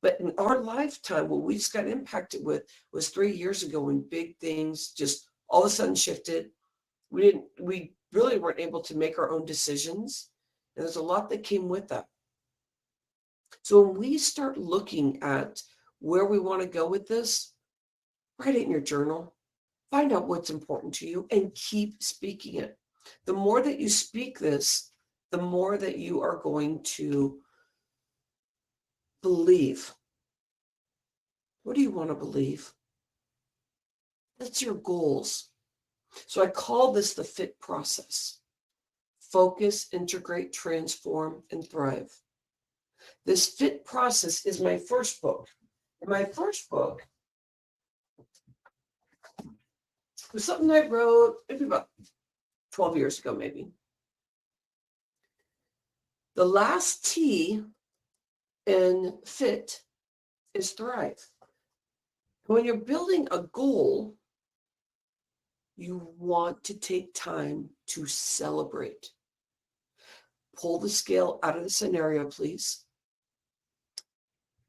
But in our lifetime, what we just got impacted with was 3 years ago when big things just all of a sudden shifted. We really weren't able to make our own decisions. And there's a lot that came with that. So when we start looking at where we want to go with this, write it in your journal, find out what's important to you, and keep speaking it. The more that you speak this, the more that you are going to believe. What do you want to believe? That's your goals. So I call this the FIT process. Focus, integrate, transform, and thrive. This FIT process is my first book. And my first book was something I wrote maybe about 12 years ago, maybe. The last T in FIT is thrive. When you're building a goal, you want to take time to celebrate. Pull the scale out of the scenario, please.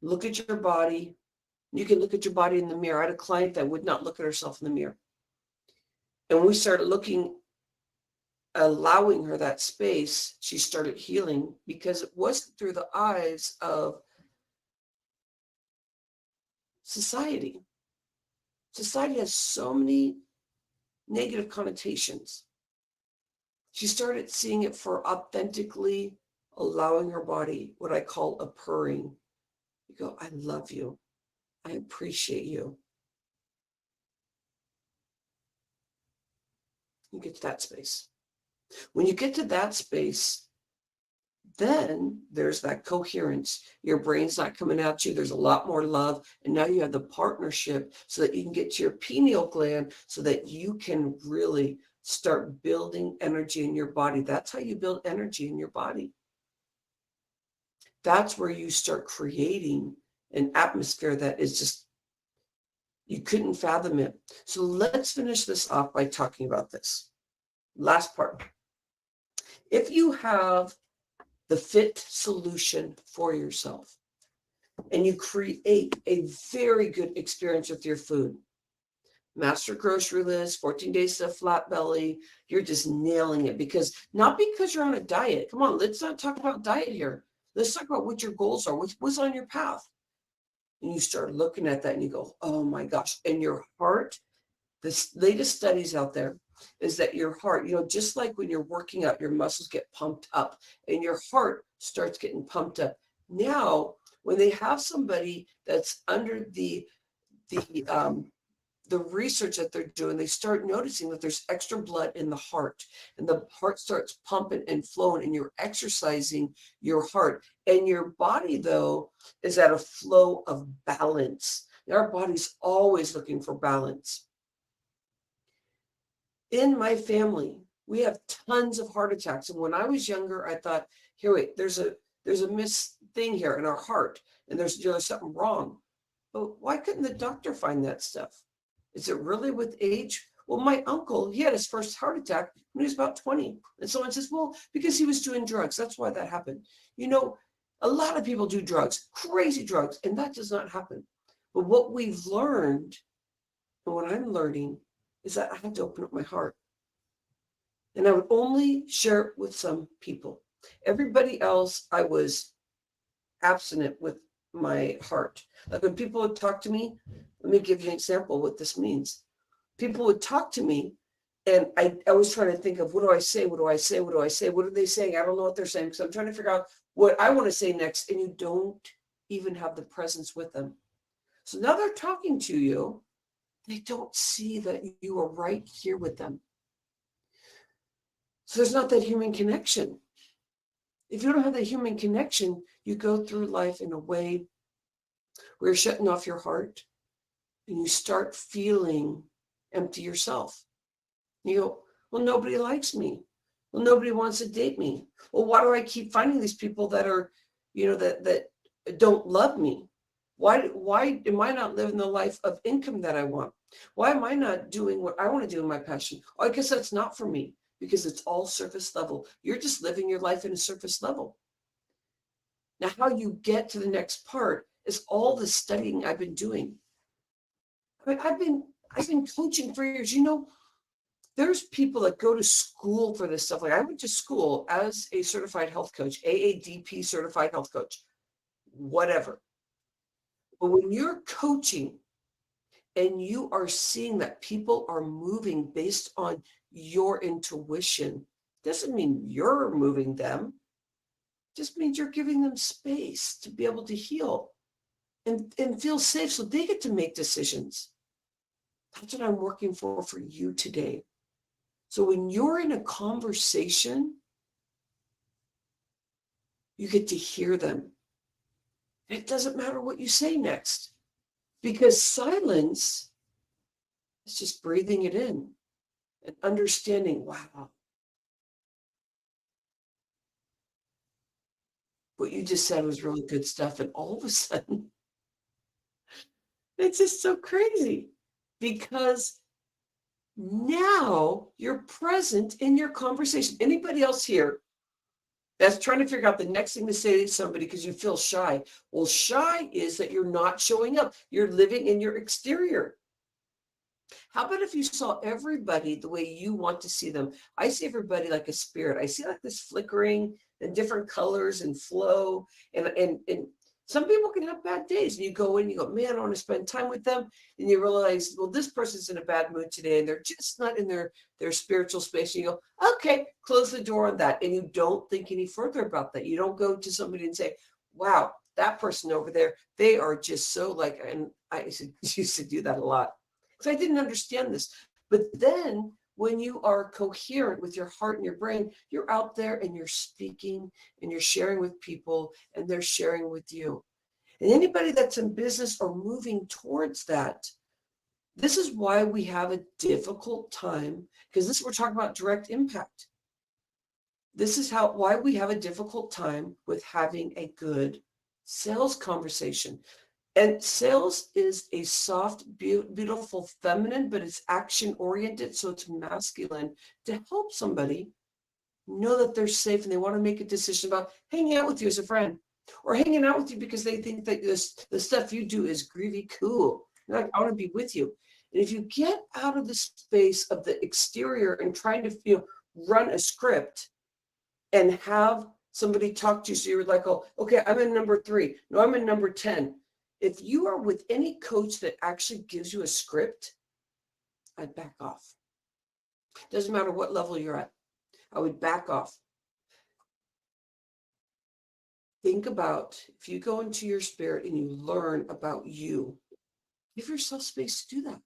Look at your body. You can look at your body in the mirror. I had a client that would not look at herself in the mirror. And we started looking, allowing her that space, she started healing because it wasn't through the eyes of society. Society has so many negative connotations. She started seeing it for authentically allowing her body, what I call a purring. You go, I love you. I appreciate you. You get to that space. When you get to that space, then there's that coherence. Your brain's not coming at you. There's a lot more love. And now you have the partnership so that you can get to your pineal gland so that you can really start building energy in your body. That's how you build energy in your body. That's where you start creating an atmosphere that is just, you couldn't fathom it. So let's finish this off by talking about this. Last part. If you have the FIT solution for yourself and you create a very good experience with your food, master grocery list, 14 days to flat belly, you're just nailing it not because you're on a diet. Come on, let's not talk about diet here. Let's talk about what your goals are, what's on your path. And you start looking at that and you go, oh my gosh. And your heart, the latest studies out there is that your heart, just like when you're working out, your muscles get pumped up and your heart starts getting pumped up. Now, when they have somebody that's under the research that they're doing, they start noticing that there's extra blood in the heart and the heart starts pumping and flowing and you're exercising your heart. And your body, though, is at a flow of balance. Our body's always looking for balance. In my family, we have tons of heart attacks. And when I was younger, I thought, here, wait, there's a miss thing here in our heart and there's something wrong. But why couldn't the doctor find that stuff? Is it really with age? Well, my uncle, he had his first heart attack when he was about 20. And someone says, well, because he was doing drugs. That's why that happened. A lot of people do drugs, crazy drugs, and that does not happen. But what we've learned, and what I'm learning, is that I have to open up my heart. And I would only share it with some people. Everybody else, I was abstinent with my heart. Like when people would talk to me, let me give you an example of what this means. People would talk to me And I was trying to think of, what do I say? What do I say? What do I say? What are they saying? I don't know what they're saying, because I'm trying to figure out what I want to say next. And you don't even have the presence with them. So now they're talking to you. They don't see that you are right here with them. So there's not that human connection. If you don't have that human connection, you go through life in a way where you're shutting off your heart and you start feeling empty yourself. You go, well, nobody likes me. Well, nobody wants to date me. Well, why do I keep finding these people that are, that don't love me? Why am I not living the life of income that I want? Why am I not doing what I want to do in my passion? Oh, I guess that's not for me, because it's all surface level. You're just living your life in a surface level. Now, how you get to the next part is all the studying I've been doing. I mean, I've been coaching for years. There's people that go to school for this stuff. Like, I went to school as a certified health coach, AADP certified health coach, whatever. But when you're coaching and you are seeing that people are moving based on your intuition, doesn't mean you're moving them. Just means you're giving them space to be able to heal and feel safe, so they get to make decisions. That's what I'm working for you today. So when you're in a conversation, you get to hear them. It doesn't matter what you say next, because silence is just breathing it in and understanding, wow, what you just said was really good stuff. And all of a sudden, it's just so crazy, because now you're present in your conversation. Anybody else here that's trying to figure out the next thing to say to somebody because you feel shy? Well, shy is that you're not showing up. You're living in your exterior. How about if you saw everybody the way you want to see them? I see everybody like a spirit. I see like this flickering and different colors and flow. And some people can have bad days, and you go in, you go, man, I want to spend time with them. And you realize, well, this person's in a bad mood today, and they're just not in their spiritual space. And you go, okay, close the door on that. And you don't think any further about that. You don't go to somebody and say, wow, that person over there, they are just so like, and I used to do that a lot, because I didn't understand this. But then when you are coherent with your heart and your brain, you're out there and you're speaking and you're sharing with people, and they're sharing with you. And anybody that's in business or moving towards that, this is why we have a difficult time, because we're talking about direct impact. This is why we have a difficult time with having a good sales conversation. And sales is a soft, beautiful, feminine, but it's action oriented. So it's masculine to help somebody know that they're safe and they want to make a decision about hanging out with you as a friend, or hanging out with you because they think that the stuff you do is groovy cool. Like, I want to be with you. And if you get out of the space of the exterior and trying to run a script and have somebody talk to you, so you're like, oh, okay, I'm in number 3. No, I'm in number 10. If you are with any coach that actually gives you a script, I'd back off. Doesn't matter what level you're at. I would back off. Think about, if you go into your spirit and you learn about you, give yourself space to do that.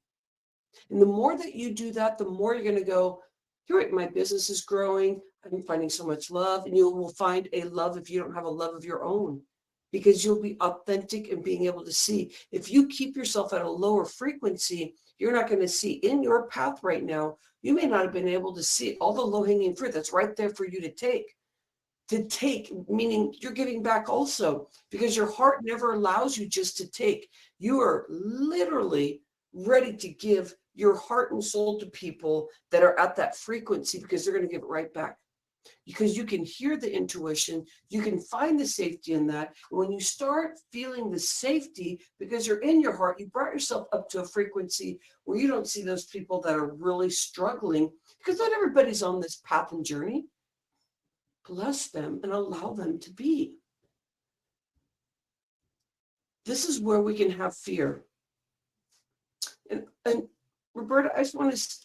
And the more that you do that, the more you're going to go, you're right, my business is growing. I'm finding so much love. And you will find a love if you don't have a love of your own, because you'll be authentic and being able to see. If you keep yourself at a lower frequency, you're not going to see in your path right now. You may not have been able to see all the low-hanging fruit that's right there for you to take. Meaning you're giving back also, because your heart never allows you just to take. You are literally ready to give your heart and soul to people that are at that frequency, because they're going to give it right back. Because you can hear the intuition, you can find the safety in that. When you start feeling the safety because you're in your heart, you brought yourself up to a frequency where you don't see those people that are really struggling, because not everybody's on this path and journey. Bless them and allow them to be. This is where we can have fear. And Roberta, I just want to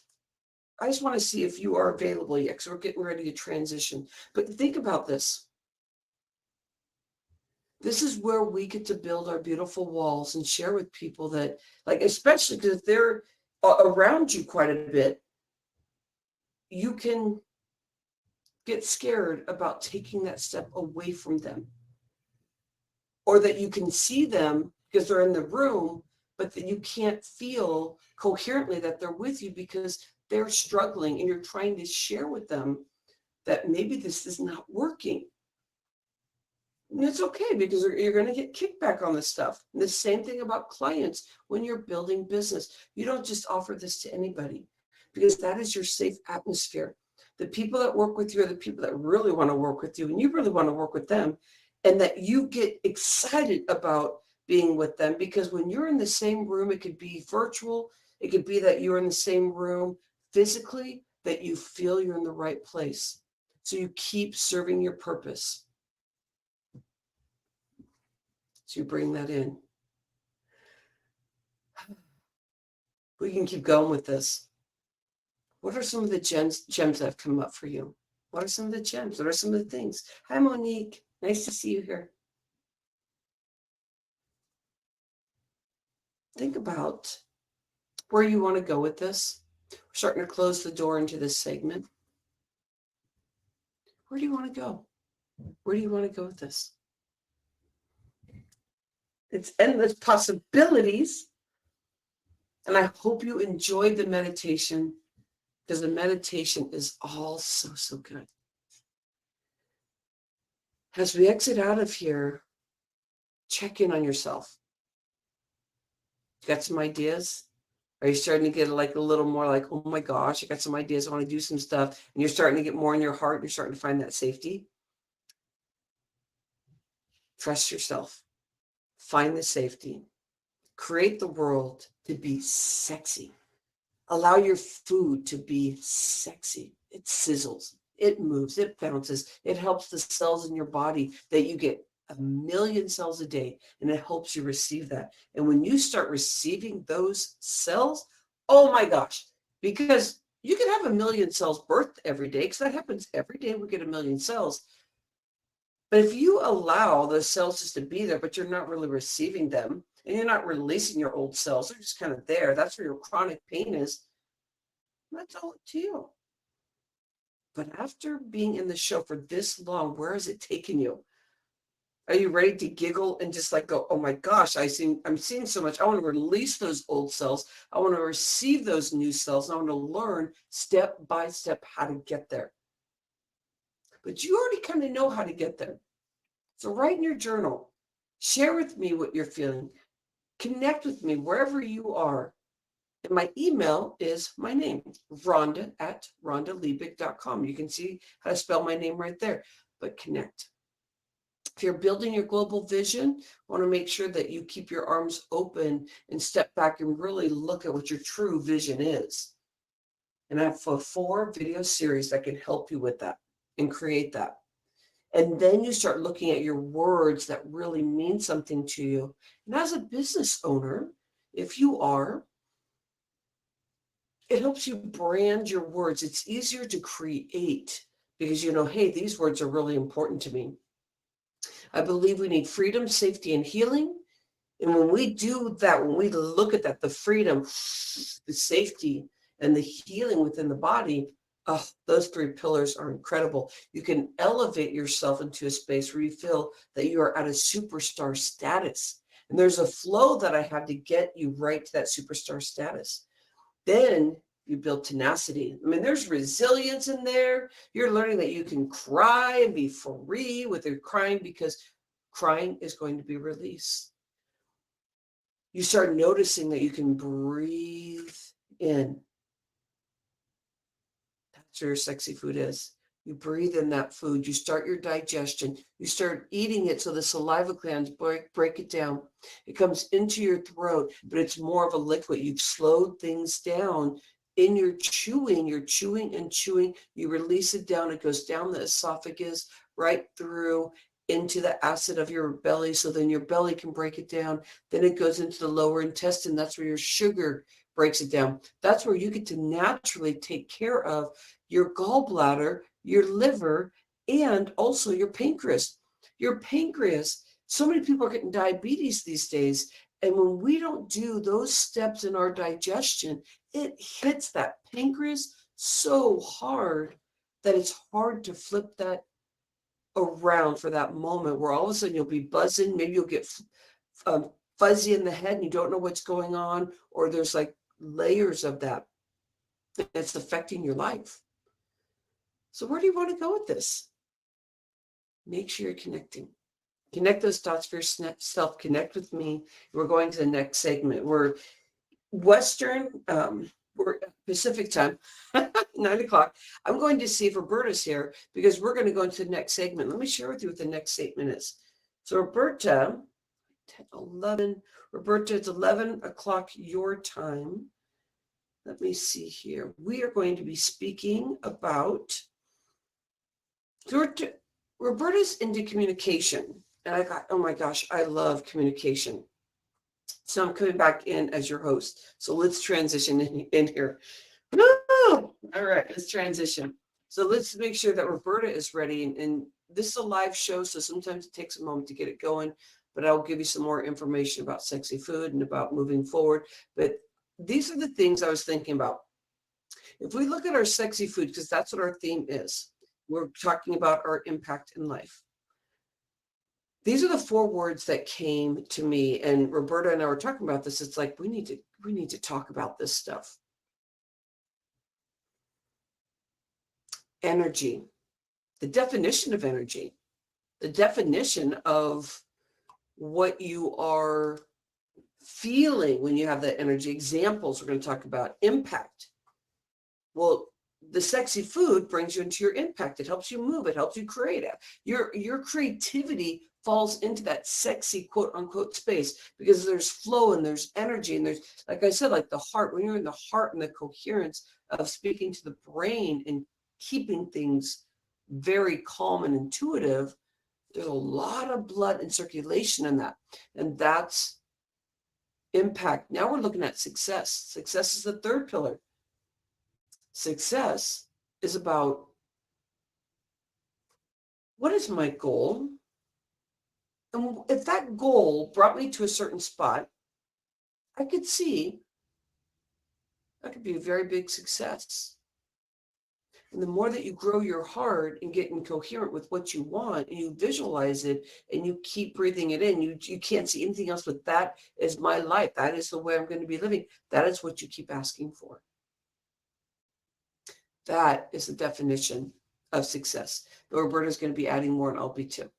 I just want to see if you are available yet, because we're getting ready to transition. But think about this. This is where we get to build our beautiful walls and share with people that, like, especially because they're around you quite a bit, you can get scared about taking that step away from them. Or that you can see them because they're in the room, but that you can't feel coherently that they're with you because they're struggling and you're trying to share with them that maybe this is not working. And it's okay because you're going to get kickback on this stuff. And the same thing about clients when you're building business. You don't just offer this to anybody because that is your safe atmosphere. The people that work with you are the people that really want to work with you, and you really want to work with them, and that you get excited about being with them, because when you're in the same room, it could be virtual, it could be that you're in the same room physically, that you feel you're in the right place. So you keep serving your purpose. So you bring that in. We can keep going with this. What are some of the gems that have come up for you? What are some of the gems? What are some of the things? Hi, Monique. Nice to see you here. Think about where you want to go with this. We're starting to close the door into this segment. Where do you want to go? Where do you want to go with this? It's endless possibilities. And I hope you enjoyed the meditation, because the meditation is all so good. As we exit out of here, check in on yourself. You got some ideas? Are you starting to get like a little more like, oh my gosh, I got some ideas, I want to do some stuff, and you're starting to get more in your heart, and you're starting to find that safety? Trust yourself. Find the safety. Create the world to be sexy. Allow your food to be sexy. It sizzles, it moves, it bounces, it helps the cells in your body that you get 1 million cells a day, and it helps you receive that. And when you start receiving those cells, oh my gosh, because you can have 1 million cells birthed every day, because that happens every day. We get 1 million cells. But if you allow those cells just to be there, but you're not really receiving them, and you're not releasing your old cells, they're just kind of there. That's where your chronic pain is. That's all up to you. But after being in the show for this long, where has it taken you? Are you ready to giggle and just like go, oh my gosh, I'm seeing so much. I want to release those old cells. I want to receive those new cells. And I want to learn step by step how to get there. But you already kind of know how to get there. So write in your journal. Share with me what you're feeling. Connect with me wherever you are. And my email is my name, Rhonda at rhondaliebig.com. You can see how to spell my name right there. But connect. If you're building your global vision, want to make sure that you keep your arms open and step back and really look at what your true vision is. And I have a 4 video series that can help you with that and create that. And then you start looking at your words that really mean something to you. And as a business owner, if you are, it helps you brand your words. It's easier to create because you know, hey, these words are really important to me. I believe we need freedom, safety, and healing. And when we do that, when we look at that, the freedom, the safety, and the healing within the body, those 3 pillars are incredible. You can elevate yourself into a space where you feel that you are at a superstar status. And there's a flow that I have to get you right to that superstar status. Then you build tenacity. I mean, there's resilience in there. You're learning that you can cry and be free with your crying, because crying is going to be released. You start noticing that you can breathe in. That's where your sexy food is. You breathe in that food. You start your digestion. You start eating it so the saliva glands break it down. It comes into your throat, but it's more of a liquid. You've slowed things down in your chewing. You're chewing and chewing. You release it down. It goes down the esophagus, right through, into the acid of your belly, so then your belly can break it down. Then it goes into the lower intestine. That's where your sugar breaks it down. That's where you get to naturally take care of your gallbladder, your liver, and also your pancreas. Your pancreas, so many people are getting diabetes these days. And when we don't do those steps in our digestion, it hits that pancreas so hard that it's hard to flip that around for that moment where all of a sudden you'll be buzzing. Maybe you'll get fuzzy in the head and you don't know what's going on, or there's like layers of that that's affecting your life. So where do you want to go with this? Make sure you're connecting. Connect those dots for yourself. Connect with me. We're going to the next segment. We're Western, we're Pacific time, 9 o'clock. I'm going to see if Roberta's here because we're going to go into the next segment. Let me share with you what the next segment is. So Roberta, 11, Roberta, it's 11 o'clock your time. Let me see here. We are going to be speaking about, Roberta's into communication. And I got, oh my gosh, I love communication. So I'm coming back in as your host. So let's transition in here. No! All right, let's transition. So let's make sure that Roberta is ready. And this is a live show, so sometimes it takes a moment to get it going. But I'll give you some more information about sexy food and about moving forward. But these are the things I was thinking about. If we look at our sexy food, because that's what our theme is, we're talking about our impact in life. These are the 4 words that came to me, and Roberta and I were talking about this. It's like we need to talk about this stuff. Energy, the definition of energy, the definition of what you are feeling when you have that energy. Examples we're going to talk about. Impact. Well, the sexy food brings you into your impact. It helps you move. It helps you create it. Your creativity falls into that sexy quote unquote space because there's flow and there's energy and there's, like I said, like the heart. When you're in the heart and the coherence of speaking to the brain and keeping things very calm and intuitive, there's a lot of blood and circulation in that. And that's impact. Now we're looking at success. Success is the 3rd pillar. Success is about, what is my goal? And if that goal brought me to a certain spot, I could see that could be a very big success. And the more that you grow your heart and get incoherent with what you want and you visualize it and you keep breathing it in, you can't see anything else but that is my life. That is the way I'm going to be living. That is what you keep asking for. That is the definition of success. Roberta's going to be adding more and I'll be too.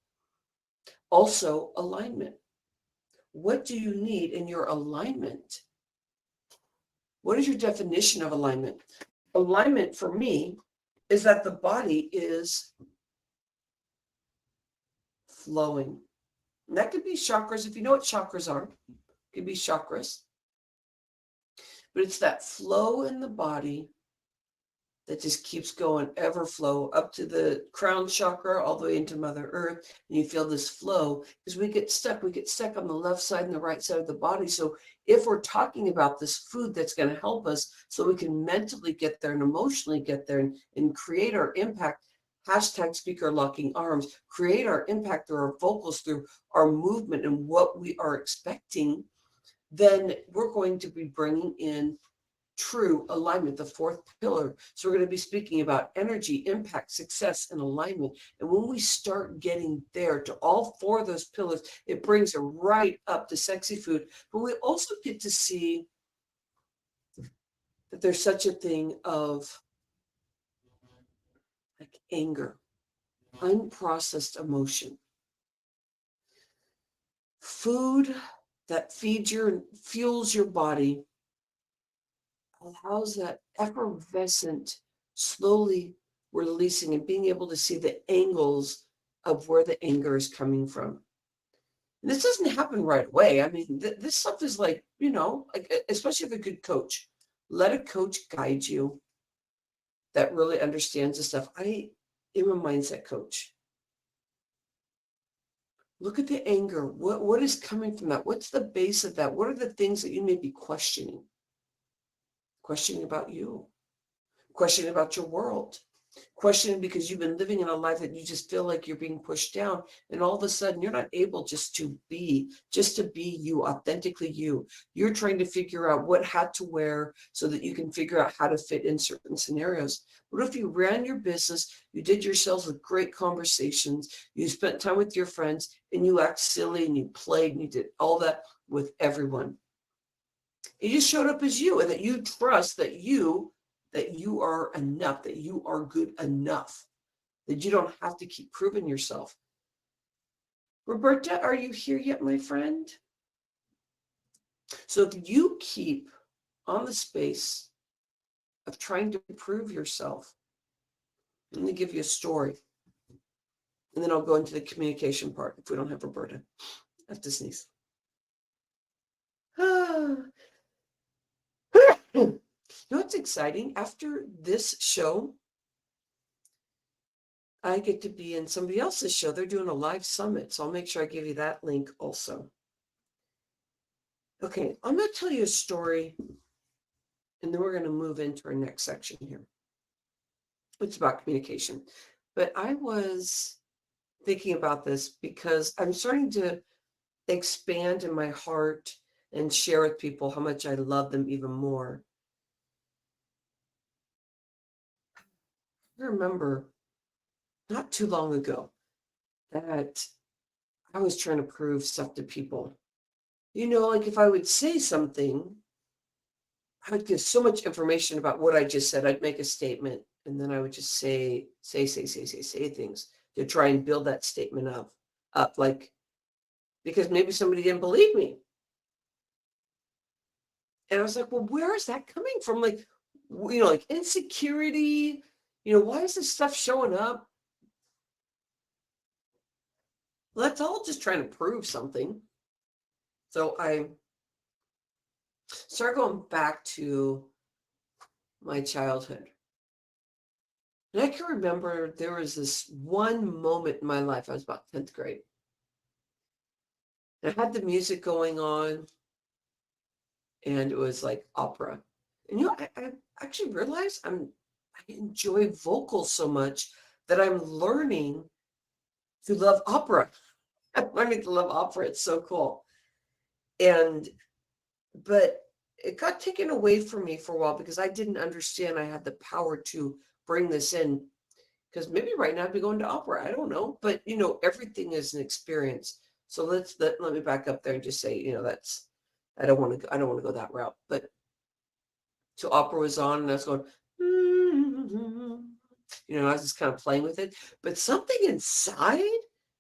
Also, alignment. What do you need in your alignment? What is your definition of alignment? Alignment for me is that the body is flowing. And that could be chakras. If you know what chakras are, it could be chakras. But it's that flow in the body that just keeps going, ever flow up to the crown chakra, all the way into Mother Earth. And you feel this flow because we get stuck on the left side and the right side of the body. So if we're talking about this food that's going to help us so we can mentally get there and emotionally get there and create our impact, hashtag speaker locking arms, create our impact through our vocals, through our movement and what we are expecting, then we're going to be bringing in true alignment, the 4th pillar. So we're going to be speaking about energy, impact, success, and alignment. And when we start getting there to all 4 of those pillars, it brings it right up to sexy food. But we also get to see that there's such a thing of like anger, unprocessed emotion. Food that fuels your body allows that effervescent, slowly releasing and being able to see the angles of where the anger is coming from. And this doesn't happen right away. I mean, this stuff is like, like especially if a good coach, let a coach guide you that really understands the stuff. I am a mindset coach. Look at the anger. What is coming from that? What's the base of that? What are the things that you may be questioning? Questioning about you, questioning about your world, questioning because you've been living in a life that you just feel like you're being pushed down. And all of a sudden you're not able just to be you, authentically you. You're trying to figure out what hat to wear so that you can figure out how to fit in certain scenarios. What if you ran your business, you did your sales with great conversations, you spent time with your friends, and you act silly and you played and you did all that with everyone? You just showed up as you, and that you trust that you are enough, that you are good enough, that you don't have to keep proving yourself. Roberta, are you here yet, my friend? So if you keep on the space of trying to prove yourself, let me give you a story, and then I'll go into the communication part if we don't have Roberta. I have to sneeze. You know what's exciting? After this show, I get to be in somebody else's show. They're doing a live summit, so I'll make sure I give you that link also. Okay, I'm going to tell you a story, and then we're going to move into our next section here. It's about communication. But I was thinking about this because I'm starting to expand in my heart and share with people how much I love them even more. I remember not too long ago that I was trying to prove stuff to people. You know, like if I would say something, I would give so much information about what I just said. I'd make a statement, and then I would just say things to try and build that statement up, like, because maybe somebody didn't believe me. And I was like, well, where is that coming from? Like, you know, like insecurity, you know, why is this stuff showing up? Let's all just trying to prove something. So I started going back to my childhood. And I can remember there was this one moment in my life, I was about 10th grade. And I had the music going on, and it was like opera. And you know, I actually realized I enjoy vocals so much that I'm learning to love opera. I'm learning to love opera. It's so cool. But it got taken away from me for a while because I didn't understand I had the power to bring this in. Because maybe right now I'd be going to opera. I don't know. But, you know, everything is an experience. So let me back up there and just say, you know, I don't want to go that route. But so opera was on, and I was going, you know, I was just kind of playing with it. But something inside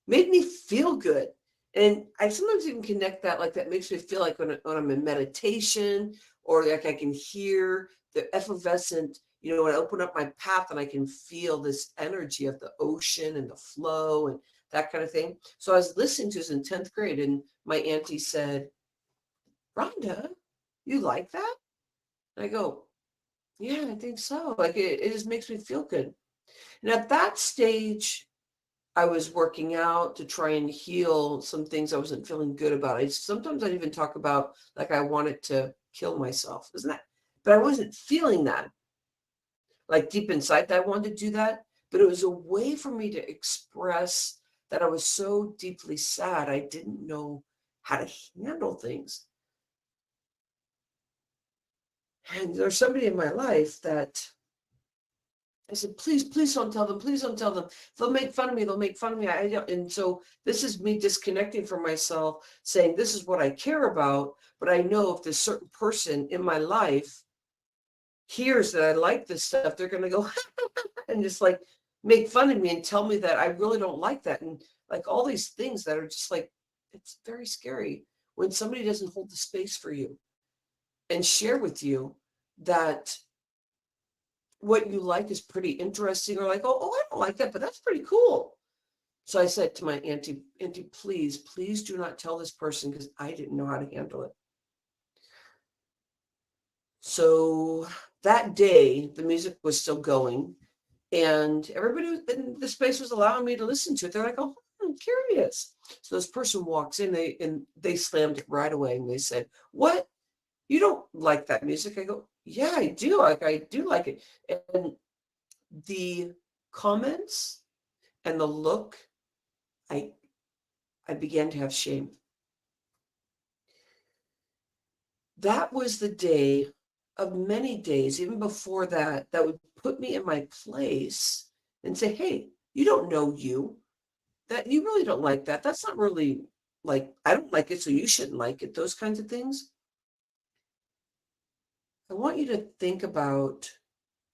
made me feel good. And I sometimes even connect that, like that makes me feel like when I'm in meditation, or like I can hear the effervescent, you know, when I open up my path and I can feel this energy of the ocean and the flow and that kind of thing. So I was listening to this in 10th grade, and my auntie said, Rhonda, you like that? And I go, yeah, I think so. Like it just makes me feel good. And at that stage, I was working out to try and heal some things I wasn't feeling good about. Sometimes I'd even talk about like I wanted to kill myself, isn't that? But I wasn't feeling that. Like deep inside that I wanted to do that. But it was a way for me to express that I was so deeply sad I didn't know how to handle things. And there's somebody in my life that I said, please don't tell them. Please don't tell them. They'll make fun of me. They'll make fun of me. I don't. And so this is me disconnecting from myself, saying this is what I care about. But I know if this certain person in my life hears that I like this stuff, they're going to go and just like make fun of me and tell me that I really don't like that. And like all these things that are just like, it's very scary when somebody doesn't hold the space for you and share with you that what you like is pretty interesting, or like, oh, I don't like that, but that's pretty cool. So I said to my auntie, please do not tell this person, because I didn't know how to handle it. So that day, the music was still going, and everybody in the space was allowing me to listen to it. They're like, oh, I'm curious. So this person walks in, they slammed it right away, and they said, what? You don't like that music? I go, yeah, I do. Like, I do like it. And the comments and the look, I began to have shame. That was the day of many days, even before that, that would put me in my place and say, hey, you don't know you. That you really don't like that. That's not really like, I don't like it, so you shouldn't like it. Those kinds of things. I want you to think about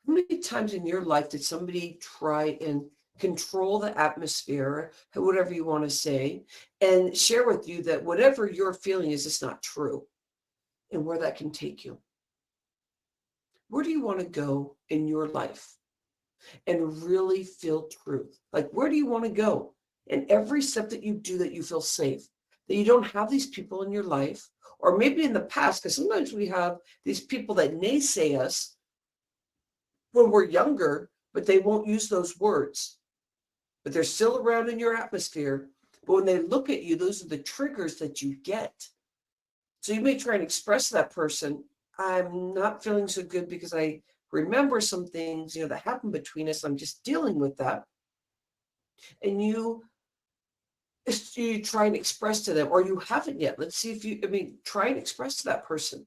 how many times in your life did somebody try and control the atmosphere, whatever you want to say, and share with you that whatever you're feeling is just not true, and where that can take you. Where do you want to go in your life and really feel truth? Like, where do you want to go? And every step that you do that you feel safe, that you don't have these people in your life, or maybe in the past, because sometimes we have these people that naysay us when we're younger, but they won't use those words. But they're still around in your atmosphere. But when they look at you, those are the triggers that you get. So you may try and express to that person, I'm not feeling so good because I remember some things, that happened between us. I'm just dealing with that. And you try and express to them, or you haven't yet. Let's see if try and express to that person.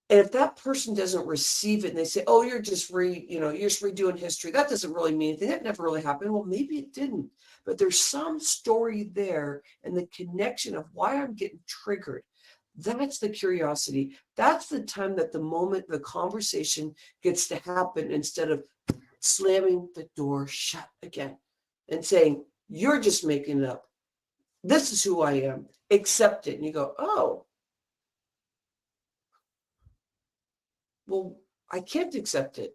And if that person doesn't receive it and they say, oh, you're just redoing history, that doesn't really mean anything. That never really happened. Well, maybe it didn't. But there's some story there, and the connection of why I'm getting triggered. That's the curiosity. That's the time that the moment the conversation gets to happen, instead of slamming the door shut again and saying, you're just making it up. This is who I am. Accept it. And you go, oh, well, I can't accept it.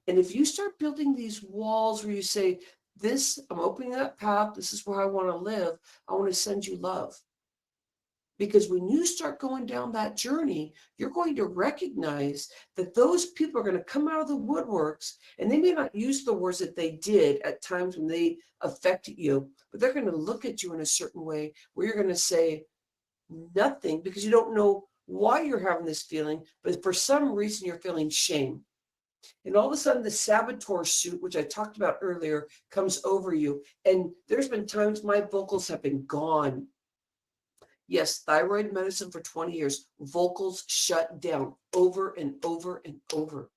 And if you start building these walls where you say, I'm opening that path, this is where I want to live, I want to send you love. Because when you start going down that journey, you're going to recognize that those people are going to come out of the woodworks, and they may not use the words that they did at times when they affected you, but they're going to look at you in a certain way where you're going to say nothing because you don't know why you're having this feeling, but for some reason you're feeling shame. And all of a sudden the saboteur suit, which I talked about earlier, comes over you. And there's been times my vocals have been gone. Yes, thyroid medicine for 20 years, vocals shut down over and over and over.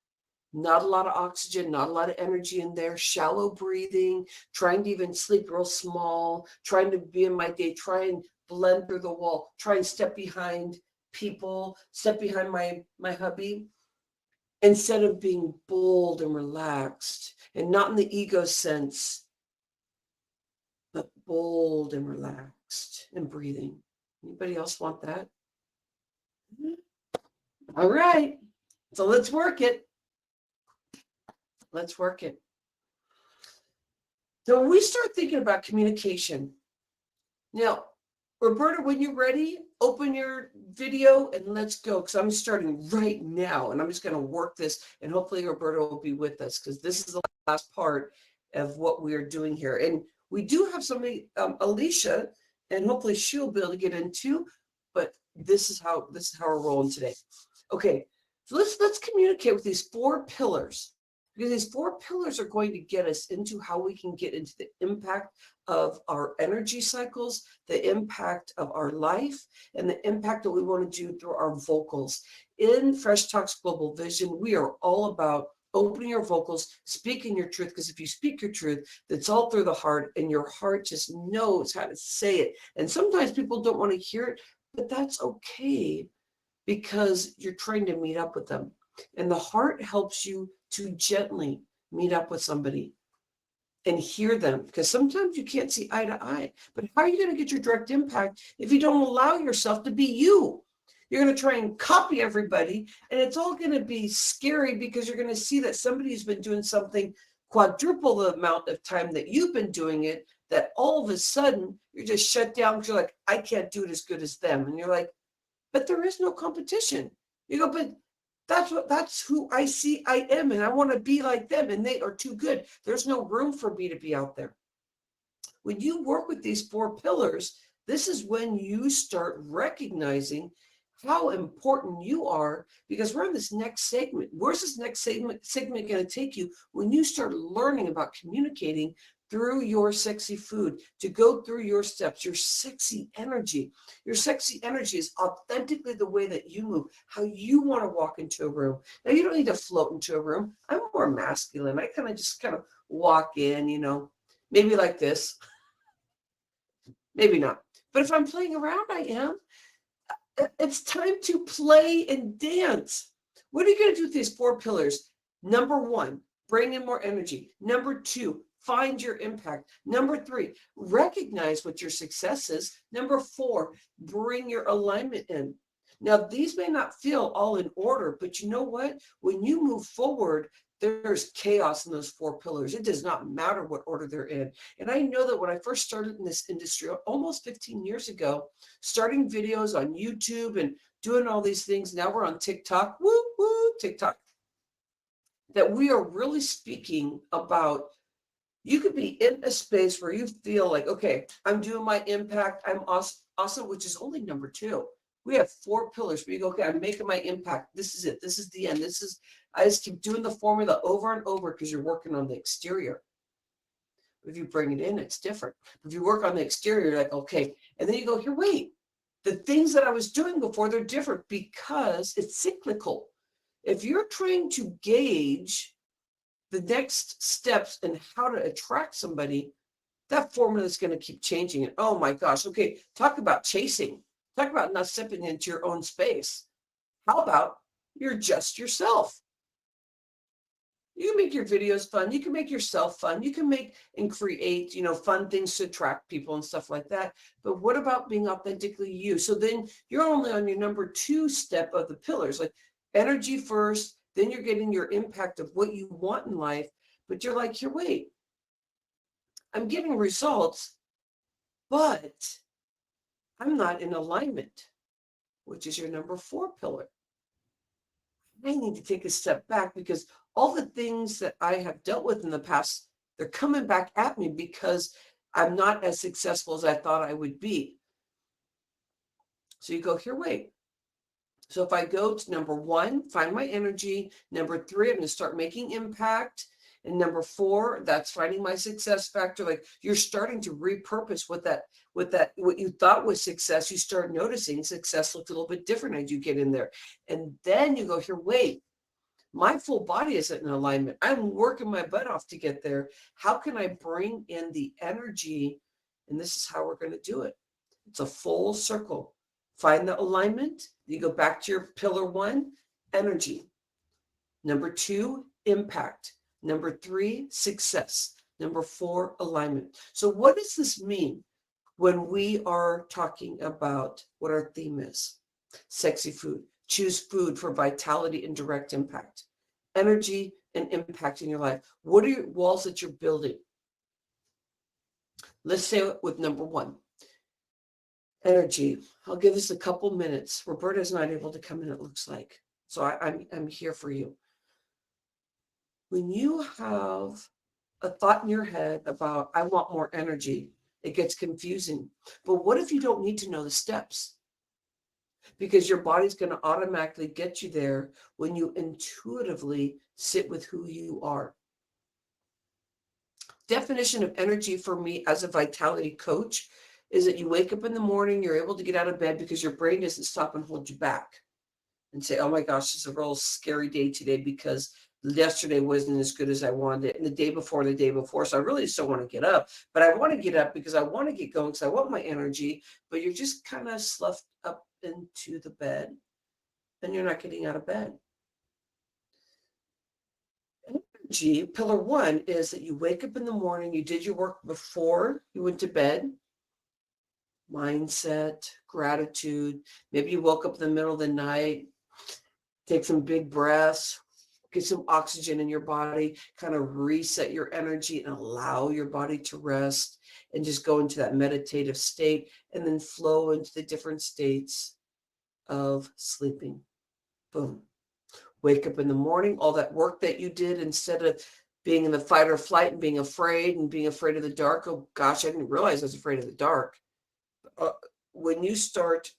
Not a lot of oxygen, not a lot of energy in there, shallow breathing, trying to even sleep real small, trying to be in my day, try and blend through the wall, try and step behind people, step behind my hubby, instead of being bold and relaxed, and not in the ego sense, but bold and relaxed and breathing. Anybody else want that? All right, so let's work it. Let's work it. So when we start thinking about communication, now, Roberta, when you're ready, open your video and let's go, because I'm starting right now, and I'm just going to work this, and hopefully Roberta will be with us, because this is the last part of what we are doing here. And we do have somebody, Alicia, and hopefully she'll be able to get into, but this is how we're rolling today. Okay, so let's communicate with these 4 pillars. Because these 4 pillars are going to get us into how we can get into the impact of our energy cycles, the impact of our life, and the impact that we want to do through our vocals. In Fresh Talks Global Vision, we are all about opening your vocals, speaking your truth, because if you speak your truth, that's all through the heart, and your heart just knows how to say it. And sometimes people don't want to hear it, but that's okay, because you're trying to meet up with them. And the heart helps you to gently meet up with somebody and hear them, because sometimes you can't see eye to eye. But how are you going to get your direct impact if you don't allow yourself to be you? You're going to try and copy everybody, and it's all going to be scary, because you're going to see that somebody's been doing something quadruple the amount of time that you've been doing it, that all of a sudden you're just shut down because you're like, I can't do it as good as them. And you're like, but there is no competition. You go, but that's who I see I am, and I want to be like them, and they are too good. There's no room for me to be out there. When you work with these 4 pillars, this is when you start recognizing how important you are, because we're in this next segment. Where's this next segment going to take you when you start learning about communicating through your sexy food, to go through your steps, your sexy energy. Your sexy energy is authentically the way that you move, how you want to walk into a room. Now, you don't need to float into a room. I'm more masculine. I just walk in, maybe like this, maybe not. But if I'm playing around, I am. It's time to play and dance. What are you going to do with these 4 pillars? Number 1, bring in more energy. Number 2, find your impact. Number 3, recognize what your success is. Number 4, bring your alignment in. Now, these may not feel all in order, but you know what? When you move forward, there's chaos in those 4 pillars. It does not matter what order they're in. And I know that when I first started in this industry almost 15 years ago, starting videos on YouTube and doing all these things, now we're on TikTok, TikTok, that we are really speaking about, you could be in a space where you feel like, okay, I'm doing my impact, I'm awesome, which is only number 2. We have 4 pillars where you go, okay, I'm making my impact. This is it. This is the end. I just keep doing the formula over and over because you're working on the exterior. If you bring it in, it's different. If you work on the exterior, you're like, okay. And then you go, here, wait. The things that I was doing before, they're different because it's cyclical. If you're trying to gauge the next steps and how to attract somebody, that formula is going to keep changing. And oh my gosh, okay, talk about chasing. Talk about not stepping into your own space. How about you're just yourself? You can make your videos fun. You can make yourself fun. You can make and create, fun things to attract people and stuff like that. But what about being authentically you? So then you're only on your number 2 step of the pillars, like energy first, then you're getting your impact of what you want in life. But you're like, here, wait, I'm getting results, but I'm not in alignment, which is your number 4 pillar. I need to take a step back because all the things that I have dealt with in the past, they're coming back at me because I'm not as successful as I thought I would be. So you go, here, wait. So if I go to number 1, find my energy. Number 3, I'm going to start making impact. And number 4, that's finding my success factor. Like you're starting to repurpose what you thought was success. You start noticing success looks a little bit different as you get in there. And then you go, here, wait, my full body isn't in alignment. I'm working my butt off to get there. How can I bring in the energy? And this is how we're going to do it. It's a full circle. Find the alignment. You go back to your pillar 1, energy. Number 2, impact. Number 3, success. Number 4, alignment. So what does this mean when we are talking about what our theme is? Sexy food. Choose food for vitality and direct impact. Energy and impact in your life. What are your walls that you're building? Let's say it with number 1. Energy. I'll give this a couple minutes. Roberta's not able to come in, it looks like. So I'm here for you. When you have a thought in your head about, I want more energy, it gets confusing. But what if you don't need to know the steps? Because your body's going to automatically get you there when you intuitively sit with who you are. Definition of energy for me as a vitality coach is that you wake up in the morning, you're able to get out of bed because your brain doesn't stop and hold you back and say, oh my gosh, it's a real scary day today because yesterday wasn't as good as I wanted it, and the day before. So I really just don't want to get up, but I want to get up because I want to get going because I want my energy, but you're just kind of sloughed up into the bed and you're not getting out of bed. Energy, pillar 1 is that you wake up in the morning, you did your work before you went to bed. Mindset, gratitude. Maybe you woke up in the middle of the night, take some big breaths, get some oxygen in your body, kind of reset your energy and allow your body to rest and just go into that meditative state and then flow into the different states of sleeping. Boom. Wake up in the morning, all that work that you did, instead of being in the fight or flight and being afraid of the dark. Oh gosh, I didn't realize I was afraid of the dark. When you start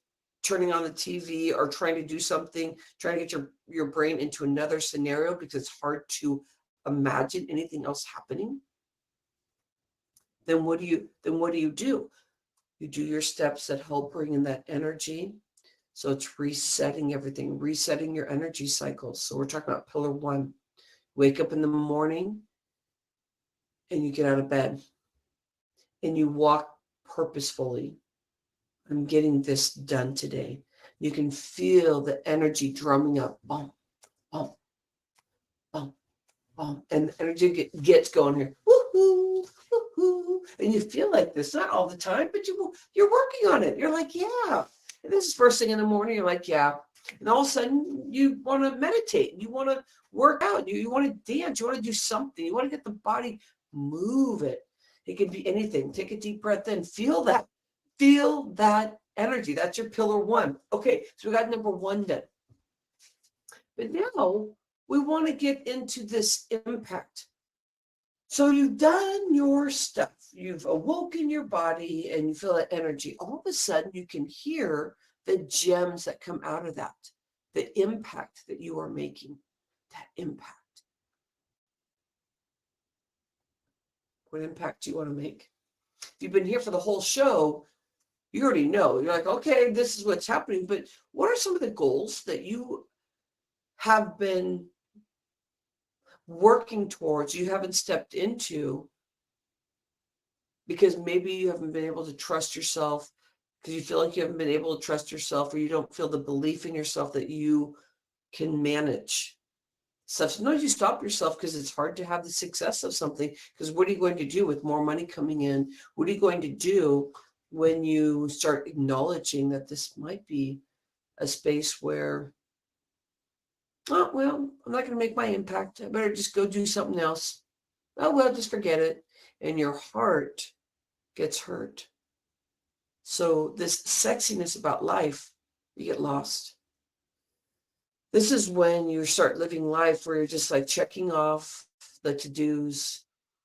turning on the TV or trying to do something, trying to get your brain into another scenario because it's hard to imagine anything else happening, then what do you do? You do your steps that help bring in that energy. So it's resetting everything, resetting your energy cycles. So we're talking about pillar 1. Wake up in the morning and you get out of bed and you walk purposefully. I'm getting this done today. You can feel the energy drumming up. Boom, boom, boom, boom. And the energy gets going here. Woohoo, woohoo. And you feel like this, not all the time, but you're working on it. You're like, yeah. And this is first thing in the morning. You're like, yeah. And all of a sudden, you want to meditate. You want to work out. You want to dance. You want to do something. You want to get the body, move it. It could be anything. Take a deep breath in. Feel that. Feel that energy. That's your pillar 1. Okay, so we got number 1 done. But now we want to get into this impact. So you've done your stuff. You've awoken your body and you feel that energy. All of a sudden, you can hear the gems that come out of that, the impact that you are making, that impact. What impact do you want to make? If you've been here for the whole show, you already know. You're like, okay, this is what's happening. But what are some of the goals that you have been working towards, you haven't stepped into because maybe you haven't been able to trust yourself, because you feel like you haven't been able to trust yourself, or you don't feel the belief in yourself that you can manage stuff. Sometimes you stop yourself because it's hard to have the success of something, because what are you going to do with more money coming in? What are you going to do when you start acknowledging that this might be a space where, oh, well, I'm not going to make my impact. I better just go do something else. Oh, well, just forget it. And your heart gets hurt. So this sexiness about life, you get lost. This is when you start living life where you're just like checking off the to-dos.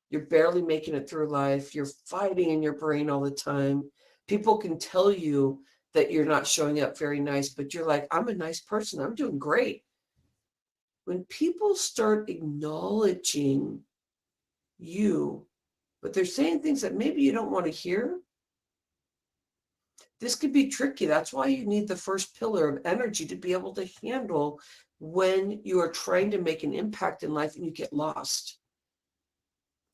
You're barely making it through life. You're fighting in your brain all the time. People can tell you that you're not showing up very nice, but you're like, I'm a nice person. I'm doing great. When people start acknowledging you, but they're saying things that maybe you don't want to hear, this could be tricky. That's why you need the first pillar of energy to be able to handle when you are trying to make an impact in life and you get lost.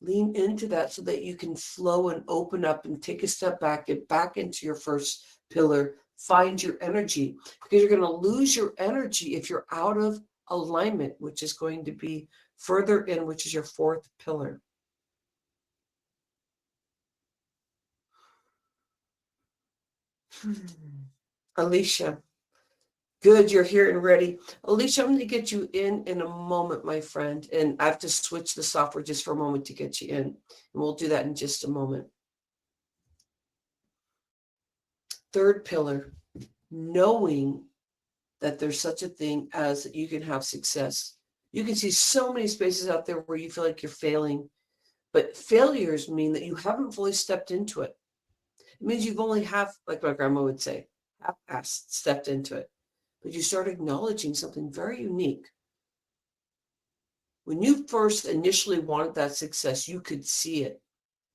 Lean into that so that you can flow and open up and take a step back, get back into your first pillar, find your energy, because you're going to lose your energy if you're out of alignment, which is going to be further in, which is your 4th pillar. Alicia, good, you're here and ready. Alicia, I'm going to get you in a moment, my friend, and I have to switch the software just for a moment to get you in, and we'll do that in just a moment. 3rd pillar, knowing that there's such a thing as you can have success. You can see so many spaces out there where you feel like you're failing, but failures mean that you haven't fully stepped into it. It means you've only like my grandma would say, half-assed stepped into it. But you start acknowledging something very unique. When you first initially wanted that success, you could see it.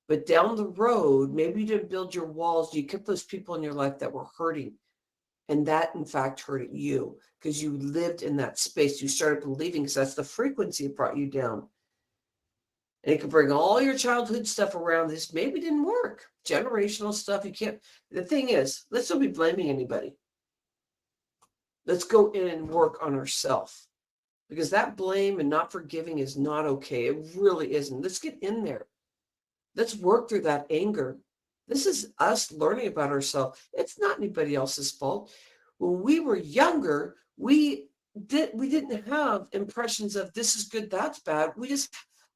But down the road, maybe you didn't build your walls. You kept those people in your life that were hurting. And that, in fact, hurt you because you lived in that space. You started believing, because that's the frequency that brought you down. And it could bring all your childhood stuff around. This maybe didn't work. Generational stuff. You can't. The thing is, let's not be blaming anybody. Let's go in and work on ourselves, because that blame and not forgiving is not okay. It really isn't. Let's get in there. Let's work through that anger. This is us learning about ourselves. It's not anybody else's fault. When we were younger, we didn't have impressions of this is good, that's bad.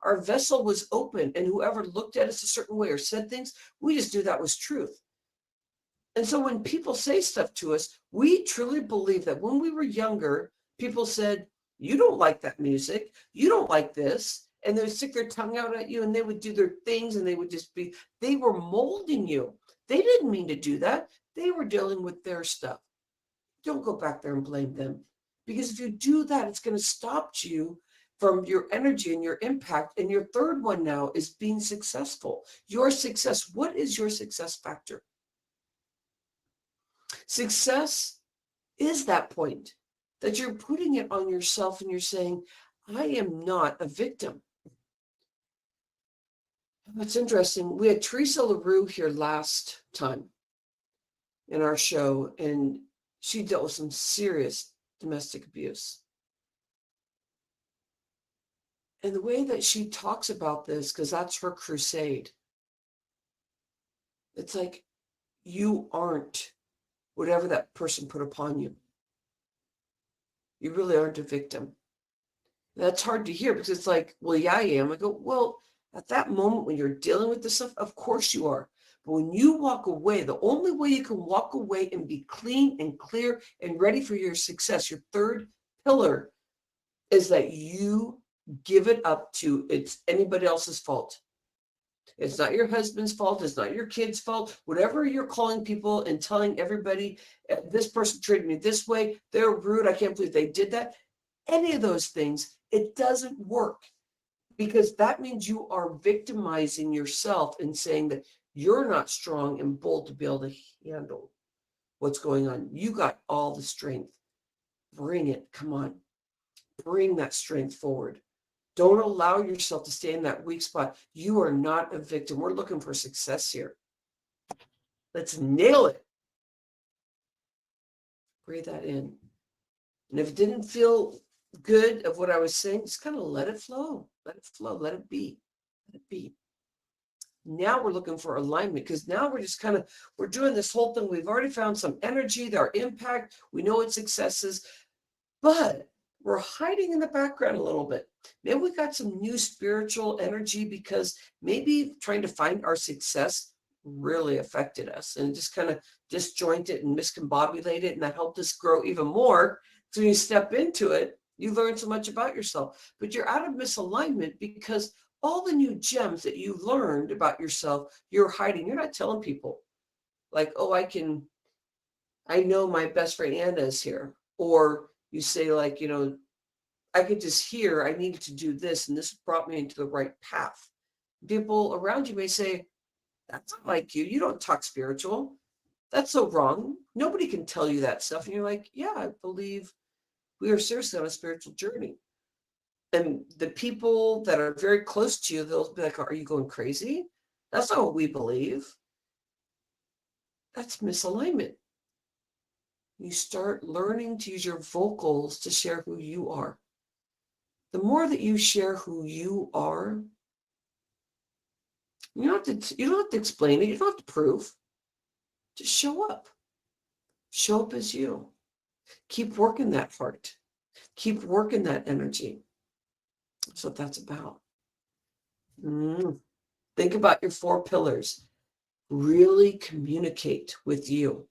Our vessel was open, and whoever looked at us a certain way or said things, we just knew that was truth. And so when people say stuff to us, we truly believe that when we were younger, people said, you don't like that music, you don't like this. and they would stick their tongue out at you, and they would do their things, and they would just be, they were molding you. They didn't mean to do that. They were dealing with their stuff. Don't go back there and blame them, because if you do that, it's going to stop you from your energy and your impact. And your third one now is being successful. Your success. What is your success factor? Success is that point that you're putting it on yourself and you're saying, I am not a victim. That's interesting. We had Teresa LaRue here last time in our show, and she dealt with some serious domestic abuse. And the way that she talks about this, because that's her crusade, it's like, you aren't whatever that person put upon you. You really aren't a victim. That's hard to hear, because it's like, well, yeah, I am. I go, well, at that moment when you're dealing with this stuff, of course you are. But when you walk away, the only way you can walk away and be clean and clear and ready for your success, your third pillar, is that you give it up to, it's anybody else's fault. It's not your husband's fault. It's not your kid's fault. Whatever you're calling people and telling everybody, this person treated me this way, they're rude, I can't believe they did that. Any of those things, it doesn't work, because that means you are victimizing yourself and saying that you're not strong and bold to be able to handle what's going on. You got all the strength. Bring it. Come on. Bring that strength forward. Don't allow yourself to stay in that weak spot. You are not a victim. We're looking for success here. Let's nail it. Breathe that in. And if it didn't feel good of what I was saying, just kind of let it flow. Let it flow. Let it be. Let it be. Now we're looking for alignment, because now we're just we're doing this whole thing. We've already found some energy, our impact. We know what success is, but we're hiding in the background a little bit. Maybe we got some new spiritual energy, because maybe trying to find our success really affected us and just kind of disjointed and miscombobulated, and that helped us grow even more. So when you step into it, you learn so much about yourself, but you're out of misalignment because all the new gems that you learned about yourself, you're hiding. You're not telling people, like, oh, I know my best friend Anna is here. Or you say, like, I could just hear I needed to do this, and this brought me into the right path. People around you may say, that's not like you. You don't talk spiritual. That's so wrong. Nobody can tell you that stuff. And you're like, yeah, I believe we are seriously on a spiritual journey. And the people that are very close to you, they'll be like, are you going crazy? That's not what we believe. That's misalignment. You start learning to use your vocals to share who you are. The more that you share who you are, you don't have to explain it. You don't have to prove. Just show up. Show up as you. Keep working that heart. Keep working that energy. That's what that's about. Think about your 4 pillars. Really communicate with you.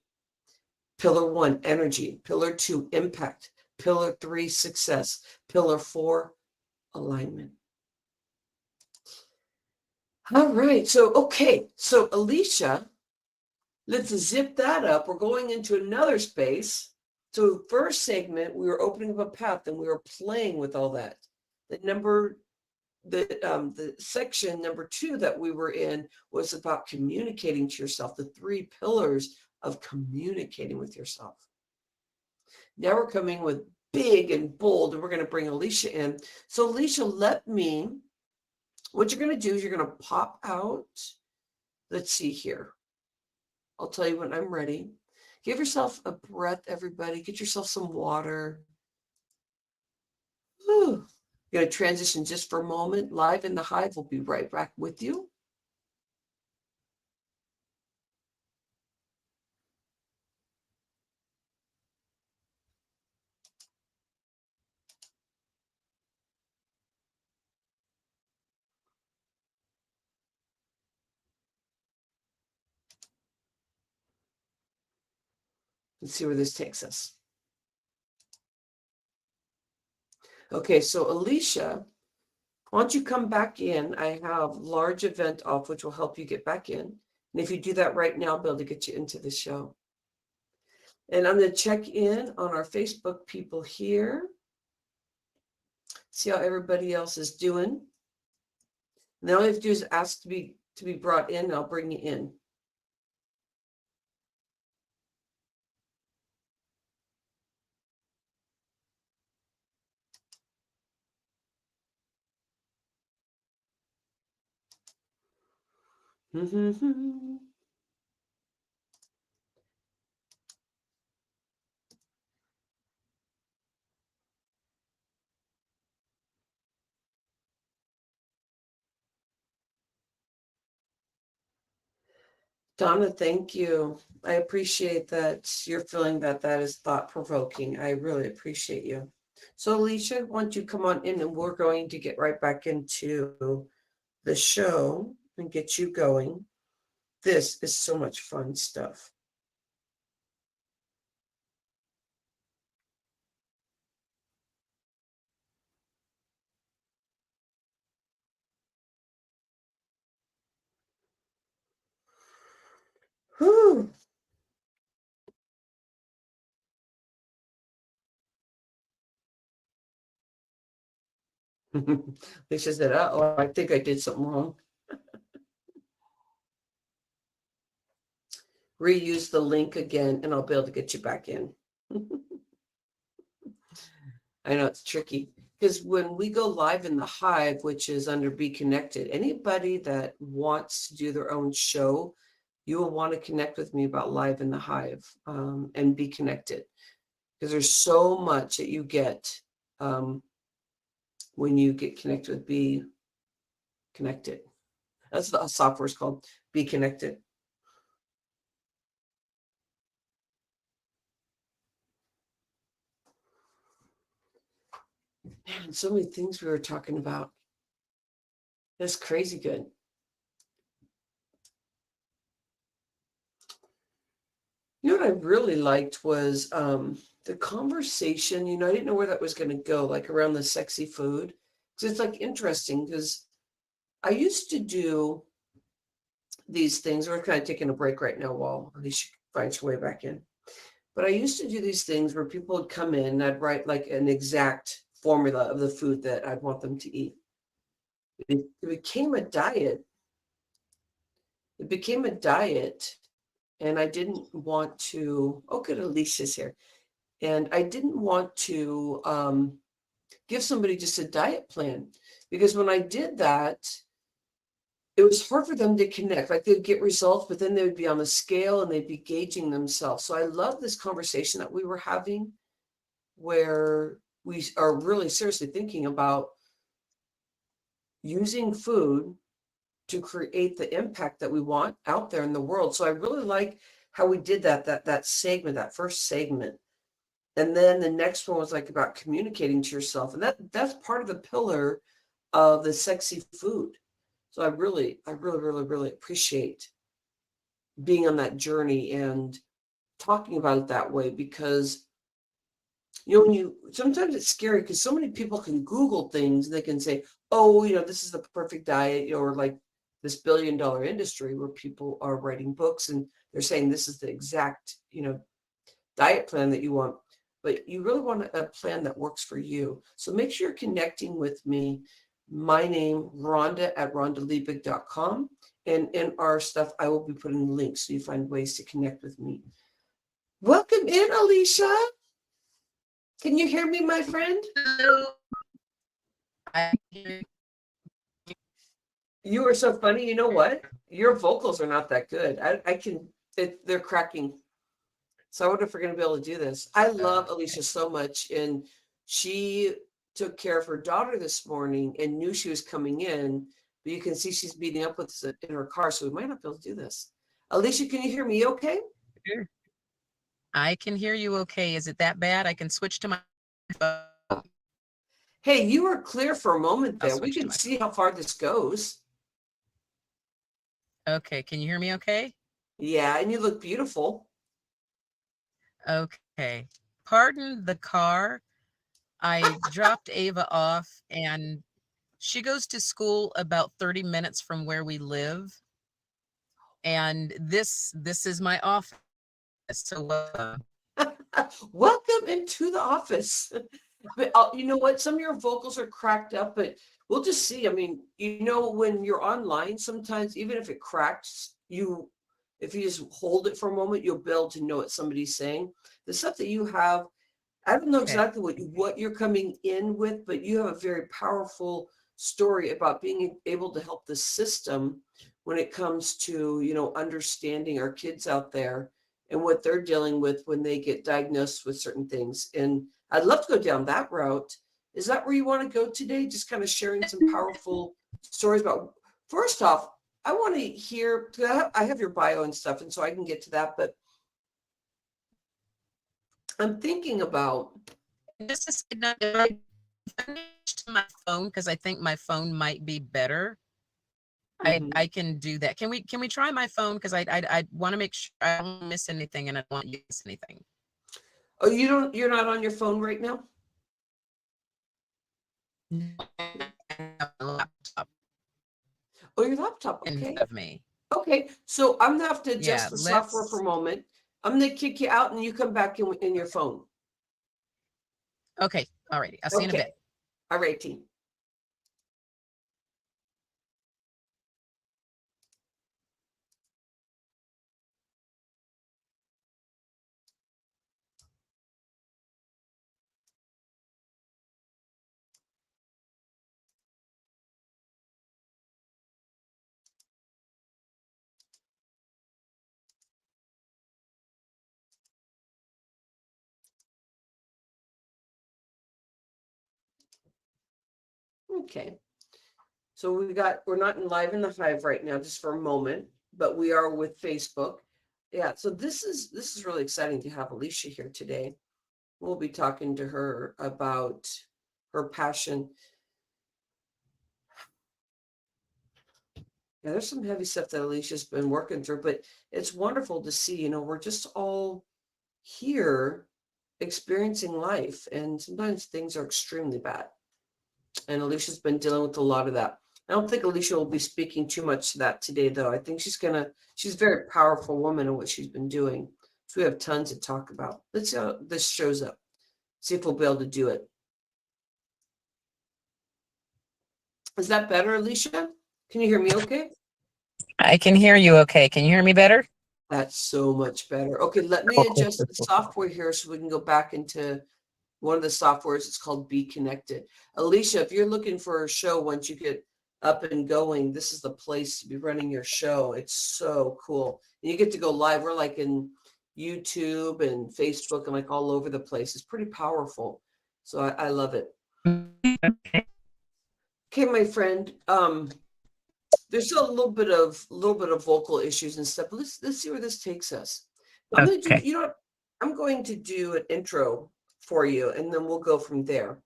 Pillar 1, energy. Pillar 2, impact. Pillar 3, success. Pillar 4, alignment. All right. So Alicia, let's zip that up. We're going into another space. So first segment, we were opening up a path and we were playing with all that. The section number 2 that we were in was about communicating to yourself, the 3 pillars of communicating with yourself. Now we're coming with big and bold, and we're going to bring Alicia in. So Alicia, what you're going to do is you're going to pop out. Let's see here. I'll tell you when I'm ready. Give yourself a breath, everybody. Get yourself some water. Whew. You're going to transition just for a moment. Live in the Hive. We'll be right back with you. Let's see where this takes us. Okay, so Alicia, Once you come back in, I have large event off, which will help you get back in. And if you do that right now, I'll be able to get you into the show. And I'm going to check in on our Facebook people here. See how everybody else is doing. And all you have to do is ask to be brought in, and I'll bring you in. Donna, thank you. I appreciate that you're feeling that is thought-provoking. I really appreciate you. So Alicia, why don't you come on in, and we're going to get right back into the show and get you going. This is so much fun stuff. Whew. Alicia said, oh, I think I did something wrong. Reuse the link again, and I'll be able to get you back in. I know it's tricky because when we go live in the Hive, which is under Be Connected, anybody that wants to do their own show, you will want to connect with me about Live in the Hive and Be Connected, because there's so much that you get when you get connected with Be Connected. That's what the software is called, Be Connected. Man, so many things we were talking about. That's crazy good. You know what I really liked was the conversation. I didn't know where that was going to go, like around the sexy food. Because it's like interesting, because I used to do these things. We're kind of taking a break right now while at least she finds her way back in. But I used to do these things where people would come in and I'd write like an exact formula of the food that I'd want them to eat. It became a diet. It became a diet, and I didn't want to. Oh, good, Alicia's here. And I didn't want to give somebody just a diet plan, because when I did that, it was hard for them to connect. Like they'd get results, but then they would be on the scale and they'd be gauging themselves. So I love this conversation that we were having, where we are really seriously thinking about using food to create the impact that we want out there in the world. So I really like how we did that segment, that first segment. And then the next one was like about communicating to yourself. And that's part of the pillar of the sexy food. So I really, really appreciate being on that journey and talking about it that way, because when sometimes it's scary, because so many people can Google things and they can say, oh, this is the perfect diet, or like this billion-dollar industry where people are writing books and they're saying this is the exact, diet plan that you want. But you really want a plan that works for you. So make sure you're connecting with me. My name, Rhonda at rhondaliebig.com. And in our stuff, I will be putting links so you find ways to connect with me. Welcome in, Alicia. Can you hear me, my friend? Hello. I hear You are so funny. You know what? Your vocals are not that good. They're cracking. So I wonder if we're going to be able to do this. I love Alicia so much. And she took care of her daughter this morning and knew she was coming in. But you can see she's meeting up with us in her car. So we might not be able to do this. Alicia, can you hear me okay? I can hear you okay. Is it that bad? I can switch to my phone. Hey, you were clear for a moment there. We switch to can my see how far this goes. Okay, can you hear me okay? Yeah, and you look beautiful. Okay. Pardon the car. I dropped Ava off and She goes to school about 30 minutes from where we live. And this is my office. So Welcome into the office. But you know what? Some of your vocals are cracked up, but we'll just see. I mean, you know, when you're online, sometimes even if it cracks, if you just hold it for a moment, you'll be able to know what somebody's saying. The stuff that you have, I don't know okay. exactly what you're coming in with, but you have a very powerful story about being able to help the system when it comes to, you know, understanding our kids out there and what they're dealing with when they get diagnosed with certain things. And I'd love to go down that route. Is that where you want to go today? Just kind of sharing some powerful stories about, first off, I want to hear, because I have your bio and stuff, and so I can get to that, but I'm thinking about, This is not if I finish my phone because I think my phone might be better. I can do that. Can we try my phone? Because I want to make sure I don't miss anything and I don't want you to miss anything. oh, you're not on your phone right now? Laptop Oh, your laptop. in Okay. front of me. Okay. So I'm gonna have to Yeah, adjust the software for a moment. I'm gonna kick you out and you come back in your phone. Okay. All righty. I'll see you in a Okay. bit. All right, team. Okay. So we're not in live in the hive right now, just for a moment, but we are with Facebook. Yeah, so this is really exciting to have Alicia here today. We'll be talking to her about her passion. Yeah, there's some heavy stuff that Alicia's been working through, but it's wonderful to see, you know, we're just all here experiencing life, and sometimes things are extremely bad. And Alicia's been dealing with a lot of that. I don't think Alicia will be speaking too much to that today, though. I think she's a very powerful woman in what she's been doing. So we have tons to talk about. Let's see how this shows up. See if we'll be able to do it. Is that better, Alicia? Can you hear me okay? I can hear you okay. Can you hear me better? That's so much better. Okay, let me adjust the software here so we can go back into one of the softwares. It's called Be Connected. Alicia, if you're looking for a show once you get up and going, this is the place to be running your show. It's so cool. And you get to go live. We're like in YouTube and Facebook and like all over the place. It's pretty powerful. So I love it. Okay, my friend. There's still a little bit of vocal issues and stuff. But let's see where this takes us. I'm gonna do, you know what? I'm going to do an intro for you, and then we'll go from there.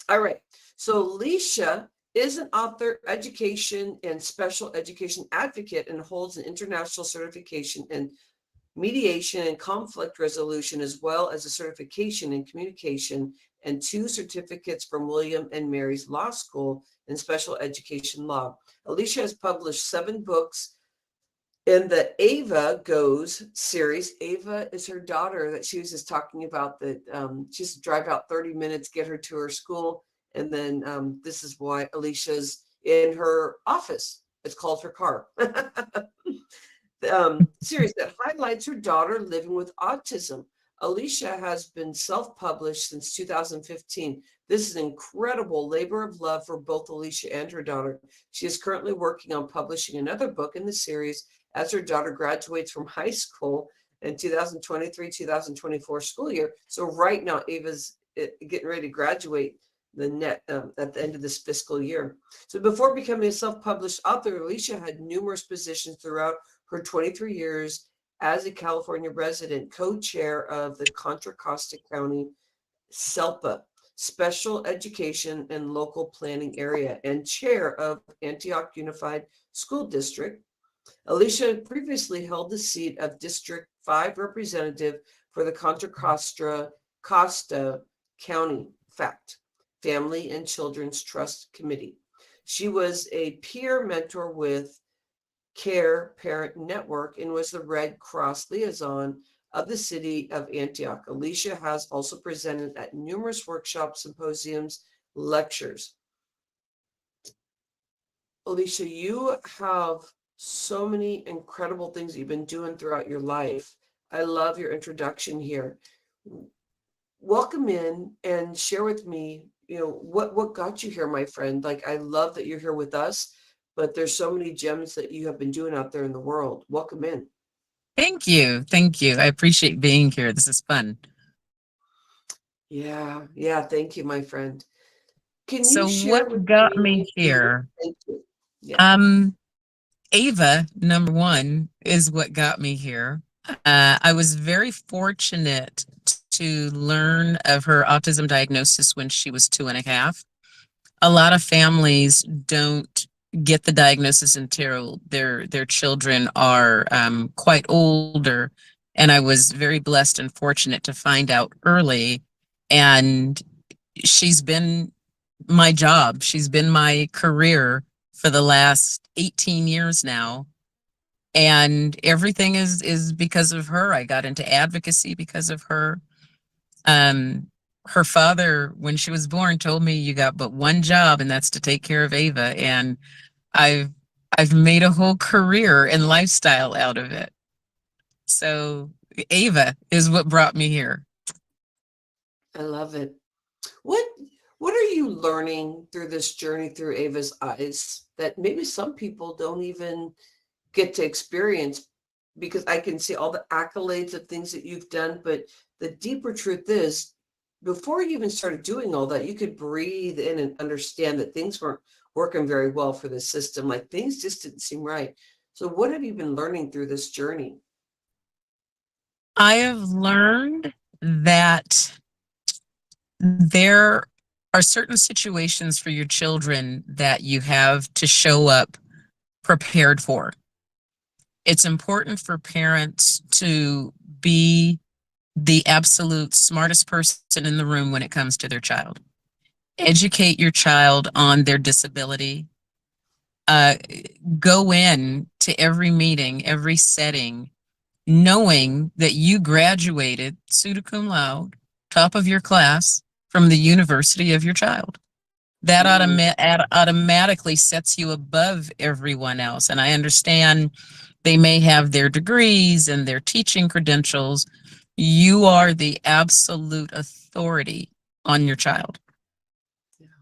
All right. So Alicia is an author, education, and special education advocate, and holds an international certification in mediation and conflict resolution, as well as a certification in communication and 2 certificates from William and Mary's Law School in special education law. Alicia has published 7 books in the Ava Goes series. Ava is her daughter that she was just talking about, that she has to drive out 30 minutes, get her to her school. And then this is why Alicia's in her office. It's called her car. Series that highlights her daughter living with autism. Alicia has been self-published since 2015. This is an incredible labor of love for both Alicia and her daughter. She is currently working on publishing another book in the series as her daughter graduates from high school in 2023-2024 school year. So right now, Ava's getting ready to graduate at the end of this fiscal year. So before becoming a self-published author, Alicia had numerous positions throughout her 23 years as a California resident, co-chair of the Contra Costa County SELPA, Special Education and Local Planning Area, and chair of Antioch Unified School District. Alicia previously held the seat of District 5 representative for the Contra Costa County Family and Children's Trust Committee. She was a peer mentor with Care Parent Network and was the Red Cross liaison of the city of Antioch. Alicia has also presented at numerous workshops, symposiums, lectures. Alicia, you have so many incredible things you've been doing throughout your life. I love your introduction here. Welcome in and share with me, what got you here, my friend. Like, I love that you're here with us, but there's so many gems that you have been doing out there in the world. Welcome in. Thank you. Thank you. I appreciate being here. This is fun. Yeah. Thank you, my friend. Can you So share what with got me me? here? Thank you. Yeah. Ava, number one, is what got me here. I was very fortunate to learn of her autism diagnosis when she was 2.5. A lot of families don't get the diagnosis until their children are quite older, and I was very blessed and fortunate to find out early. And she's been my job. She's been my career for the last 18 years now. And everything is because of her. I got into advocacy because of her. Um, Her father, when she was born, told me you got but one job, and that's to take care of Ava. And I've I've made a whole career and lifestyle out of it. So Ava is what brought me here. I love it. What what are you learning through this journey through Ava's eyes that maybe some people don't even get to experience? Because I can see all the accolades of things that you've done, but the deeper truth is, before you even started doing all that, you could breathe in and understand that things weren't working very well for the system. Like, things just didn't seem right. So what have you been learning through this journey? I have learned that there are certain situations for your children that you have to show up prepared for. It's important for parents to be the absolute smartest person in the room when it comes to their child. Educate your child on their disability. Uh, Go in to every meeting, every setting, knowing that you graduated summa cum laude, top of your class, from the university of your child. That Mm. automatically sets you above everyone else. And I understand they may have their degrees and their teaching credentials. You are the absolute authority on your child.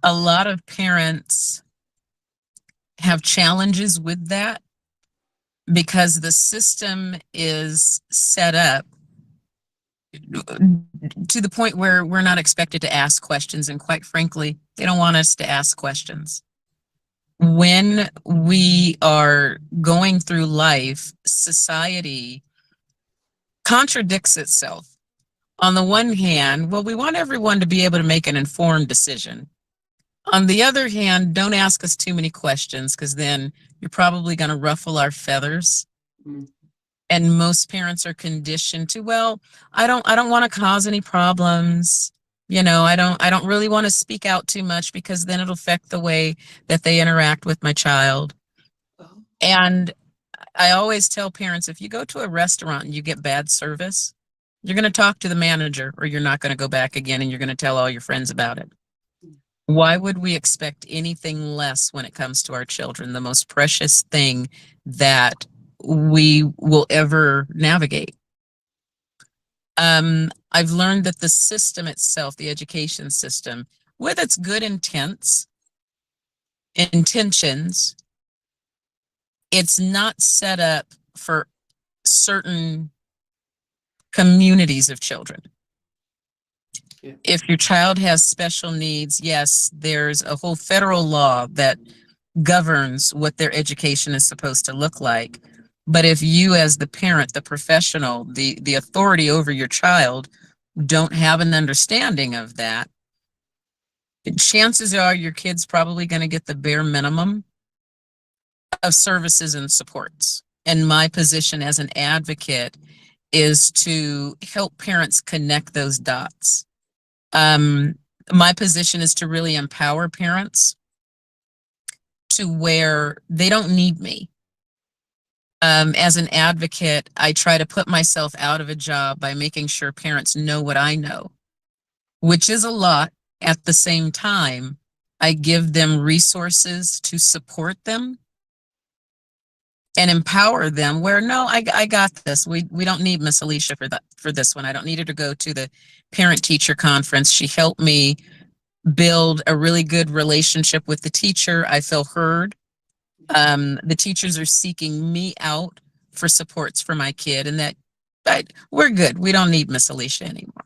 A lot of parents have challenges with that because the system is set up to the point where we're not expected to ask questions. And quite frankly, they don't want us to ask questions. When we are going through life, society contradicts itself. On the one hand, well, we want everyone to be able to make an informed decision. On the other hand, don't ask us too many questions, because then you're probably going to ruffle our feathers. Mm. And most parents are conditioned to, well, I don't want to cause any problems. I don't really want to speak out too much, because then it'll affect the way that they interact with my child. Oh. And I always tell parents, if you go to a restaurant and you get bad service, you're going to talk to the manager, or you're not going to go back again, and you're going to tell all your friends about it. Why would we expect anything less when it comes to our children, the most precious thing that we will ever navigate? I've learned that the system itself, the education system, with its good intentions, it's not set up for certain communities of children. Yeah. If your child has special needs, yes, there's a whole federal law that governs what their education is supposed to look like. But if you, as the parent, the professional, the authority over your child, don't have an understanding of that, chances are your kid's probably going to get the bare minimum of services and supports. And my position as an advocate is to help parents connect those dots. my position is to really empower parents to where they don't need me. As an advocate, I try to put myself out of a job by making sure parents know what I know, which is a lot. At the same time, I give them resources to support them and empower them where, no, I got this. We don't need Miss Alicia for this one. I don't need her to go to the parent teacher conference. She helped me build a really good relationship with the teacher. I feel heard. The teachers are seeking me out for supports for my kid, and that we're good. We don't need Miss Alicia anymore.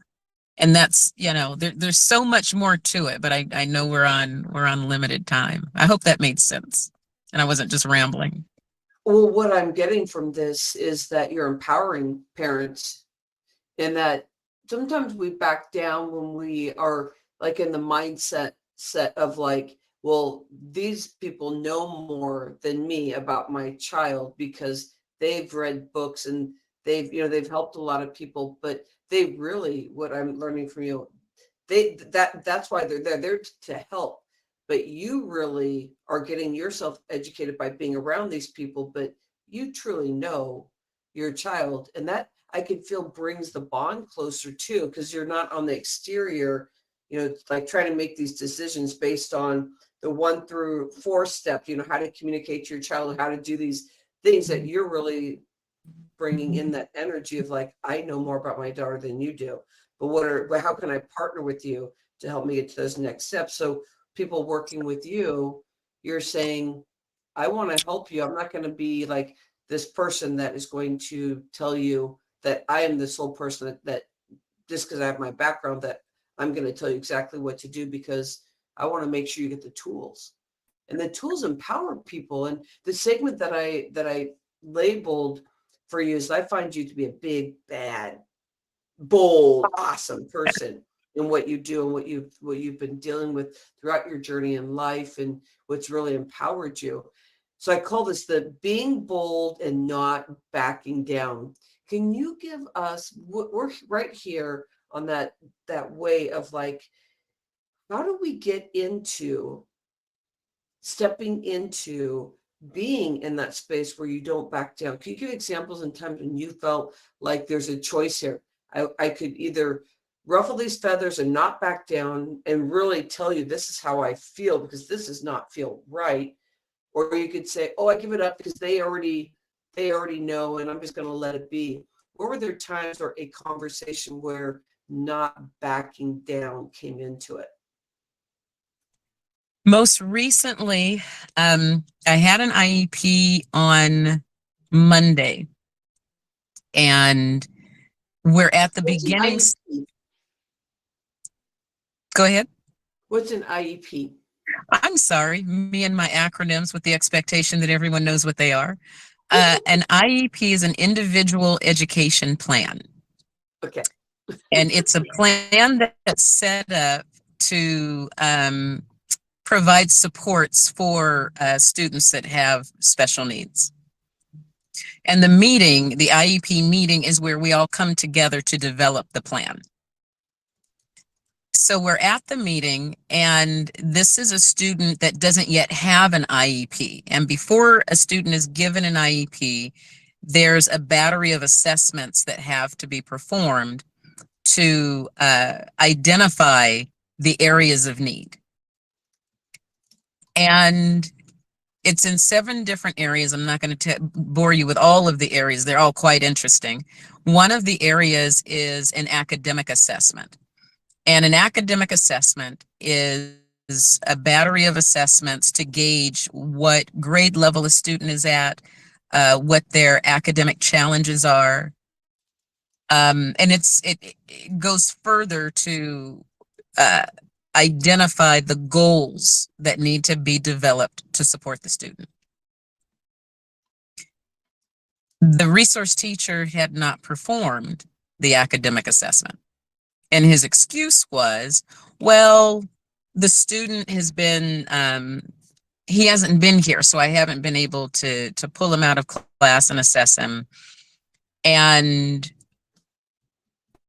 And that's, there's so much more to it, but I know we're on limited time. I hope that made sense and I wasn't just rambling. Well, what I'm getting from this is that you're empowering parents, and that sometimes we back down when we are like in the mindset of like, well, these people know more than me about my child because they've read books and they've helped a lot of people, but they really, what I'm learning from you, that's why they're there. They're to help. But you really are getting yourself educated by being around these people, but you truly know your child. And that I can feel brings the bond closer too, because you're not on the exterior, like trying to make these decisions based on the 1 through 4 step, how to communicate to your child, how to do these things, that you're really bringing in that energy of like, I know more about my daughter than you do, but how can I partner with you to help me get to those next steps? So people working with you, you're saying, I want to help you. I'm not going to be like this person that is going to tell you that I am the sole person that just because I have my background, that I'm going to tell you exactly what to do, because I want to make sure you get the tools. And the tools empower people. And the segment that I labeled for you is, I find you to be a big, bad, bold, awesome person in what you do and what you've been dealing with throughout your journey in life, and what's really empowered you. So I call this the being bold and not backing down. Can you give us, we're right here on that way of like, how do we get into stepping into being in that space where you don't back down? Can you give examples in times when you felt like there's a choice here? I could either ruffle these feathers and not back down and really tell you this is how I feel because this does not feel right. Or you could say, oh, I give it up because they already know and I'm just going to let it be. Or were there times or a conversation where not backing down came into it? Most recently, I had an IEP on Monday, and we're at the beginning. Go ahead. What's an IEP? I'm sorry, me and my acronyms with the expectation that everyone knows what they are. An IEP is an individual education plan. Okay. And it's a plan that's set up to provide supports for students that have special needs. And the IEP meeting, is where we all come together to develop the plan. So we're at the meeting, and this is a student that doesn't yet have an IEP. And before a student is given an IEP, there's a battery of assessments that have to be performed to identify the areas of need. And it's in 7 different areas. I'm not going to bore you with all of the areas. They're all quite interesting. One of the areas is an academic assessment. And an academic assessment is a battery of assessments to gauge what grade level a student is at, what their academic challenges are. And it goes further to identify the goals that need to be developed to support the student. The resource teacher had not performed the academic assessment, and his excuse was, well, the student has been, he hasn't been here, so I haven't been able to pull him out of class and assess him. And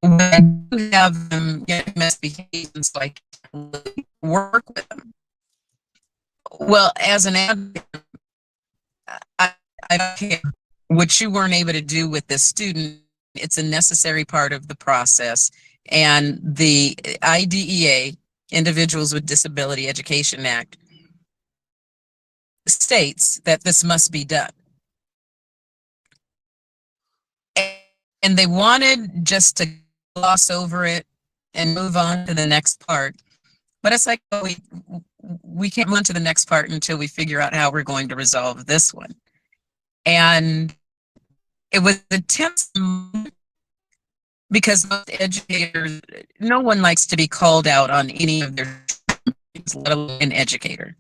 when you have them misbehaving, so I can't work with them. Well, as an advocate, I, I don't care what you weren't able to do with this student. It's a necessary part of the process. And the IDEA, Individuals with Disability Education Act, states that this must be done. And they wanted just to gloss over it and move on to the next part. But it's like, well, we can't move on to the next part until we figure out how we're going to resolve this one. And it was a tense moment because most educators, no one likes to be called out on any of their things, let alone an educator.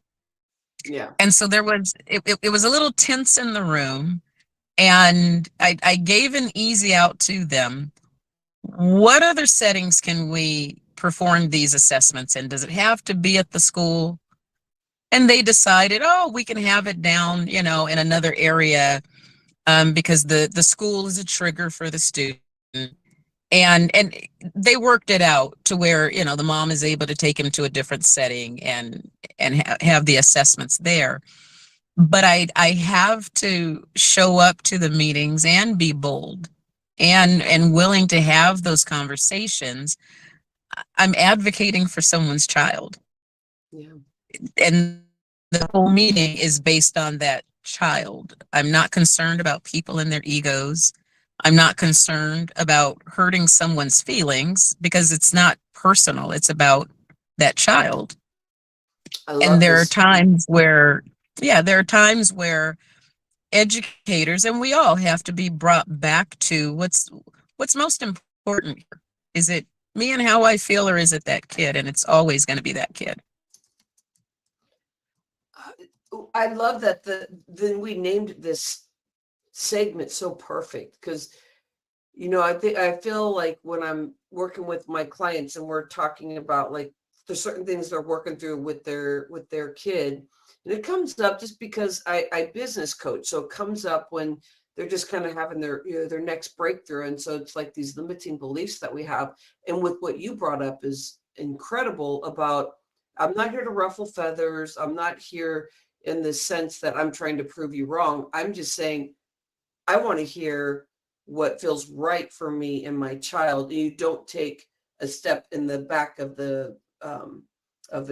Yeah. And so there was, it was a little tense in the room. And I gave an easy out to them. What other settings can we perform these assessments in? Does it have to be at the school? And they decided, oh, we can have it down, in another area, because the school is a trigger for the student. And they worked it out to where, the mom is able to take him to a different setting and have the assessments there. But I have to show up to the meetings and be bold and willing to have those conversations. I'm advocating for someone's child. Yeah. And the whole meeting is based on that child. I'm not concerned about people and their egos. I'm not concerned about hurting someone's feelings because it's not personal. It's about that child. I love And there are this. times where, there are times where educators, and we all have to be brought back to what's most important here. Is it me and how I feel, or is it that kid? And it's always going to be that kid. I love that then we named this segment so perfect because I feel like when I'm working with my clients and we're talking about like there's certain things they're working through with their kid, and it comes up just because I business coach, so it comes up when they're just kind of having their next breakthrough, and so it's like these limiting beliefs that we have. And with what you brought up is incredible about I'm not here to ruffle feathers. I'm not here in the sense that I'm trying to prove you wrong. I'm just saying I want to hear what feels right for me and my child. You don't take a step in the back of the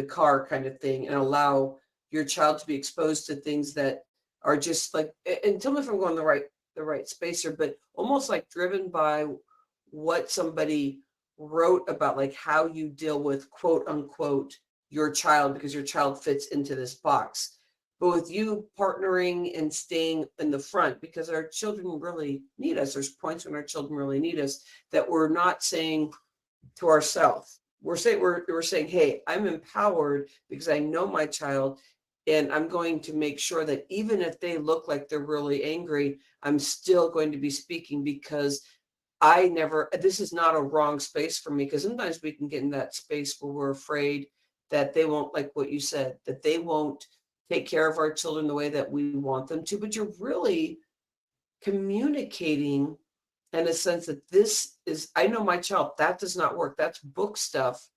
car kind of thing and allow your child to be exposed to things that are just like, and tell me if I'm going the right space here, but almost like driven by what somebody wrote about, like how you deal with quote unquote your child because your child fits into this box. But with you partnering and staying in the front, because our children really need us. There's points when our children really need us that we're not saying to ourselves. We're saying, hey, I'm empowered because I know my child, and I'm going to make sure that even if they look like they're really angry, I'm still going to be speaking because this is not a wrong space for me. Because sometimes we can get in that space where we're afraid that they won't, like what you said, that they won't take care of our children the way that we want them to. But you're really communicating in a sense that this is, I know my child, that does not work. That's book stuff.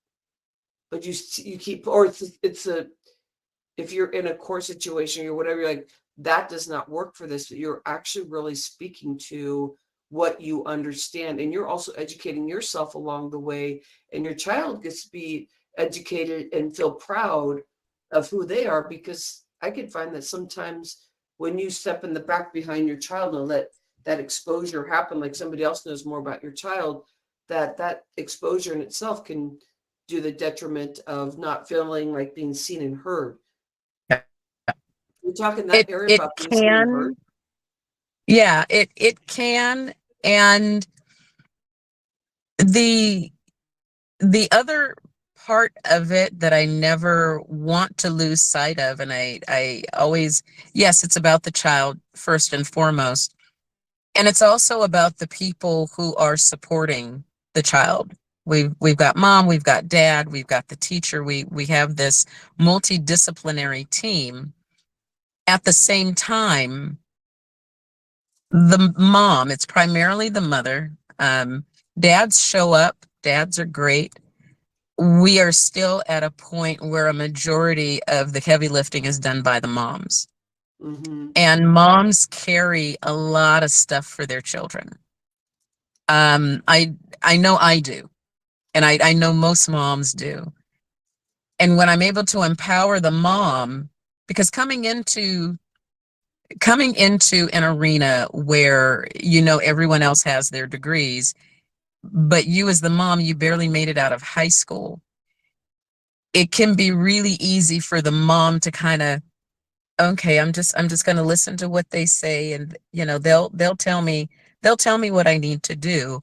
But you keep, or if you're in a core situation or whatever, you're like, that does not work for this. But you're actually really speaking to what you understand. And you're also educating yourself along the way. And your child gets to be educated and feel proud of who they are, because I could find that sometimes when you step in the back behind your child and let that exposure happen, like somebody else knows more about your child, that exposure in itself can do the detriment of not feeling like being seen and heard. We're talking that area about being seen and heard. Yeah, it can. And the other part of it that I never want to lose sight of, and I always, yes, it's about the child first and foremost. And it's also about the people who are supporting the child. We've got mom, we've got dad, we've got the teacher. We have this multidisciplinary team. At the same time, the mom, it's primarily the mother. Dads show up. Dads are great. we are still at a point where a majority of the heavy lifting is done by the moms. Mm-hmm. And moms carry a lot of stuff for their children. I know I do, and I know most moms do. And when I'm able to empower the mom, because coming into an arena where everyone else has their degrees, but you as the mom, you barely made it out of high school. It can be really easy for the mom to kind of, okay, I'm just going to listen to what they say, and they'll tell me what I need to do.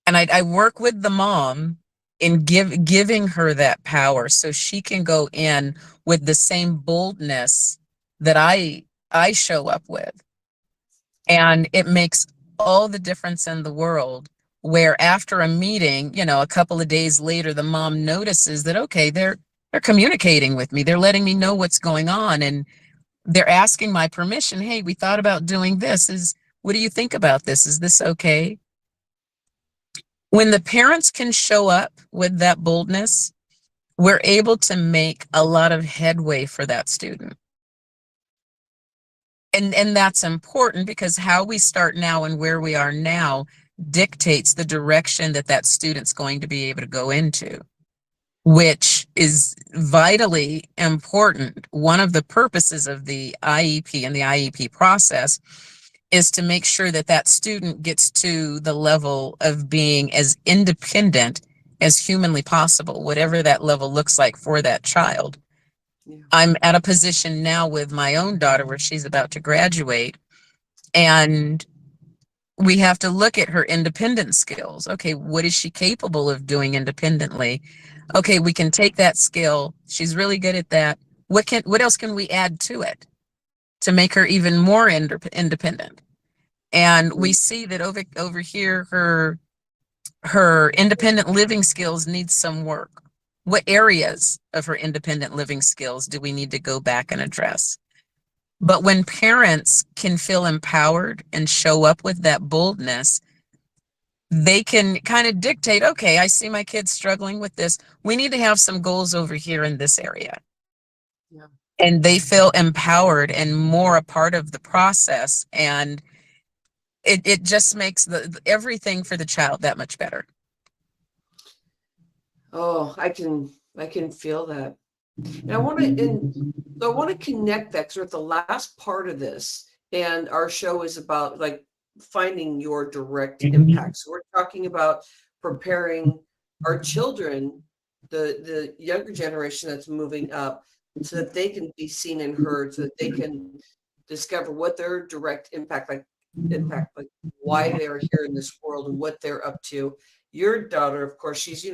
And I work with the mom in giving her that power so she can go in with the same boldness that I show up with. And it makes all the difference in the world, where after a meeting, a couple of days later, the mom notices that, okay, they're communicating with me. They're letting me know what's going on, and they're asking my permission. Hey, we thought about doing this. What do you think about this? Is this okay? When the parents can show up with that boldness, we're able to make a lot of headway for that student. And that's important, because how we start now and where we are now dictates the direction that student's going to be able to go into, which is vitally important. One of the purposes of the IEP and the IEP process is to make sure that student gets to the level of being as independent as humanly possible, whatever that level looks like for that child. Yeah. I'm at a position now with my own daughter where she's about to graduate, and we have to look at her independent skills. Okay, what is she capable of doing independently? Okay, we can take that skill. She's really good at that. What else can we add to it to make her even more independent? And we see that over here, her independent living skills need some work. What areas of her independent living skills do we need to go back and address? But when parents can feel empowered and show up with that boldness, they can kind of dictate, okay, I see my kids struggling with this. We need to have some goals over here in this area. Yeah. And they feel empowered and more a part of the process. And it just makes everything for the child that much better. Oh, I can feel that. And I want to connect that, because we're at the last part of this, and our show is about like finding your direct impact. So we're talking about preparing our children, the younger generation that's moving up, so that they can be seen and heard, so that they can discover what their direct impact, like why they're here in this world and what they're up to. Your daughter, of course, she's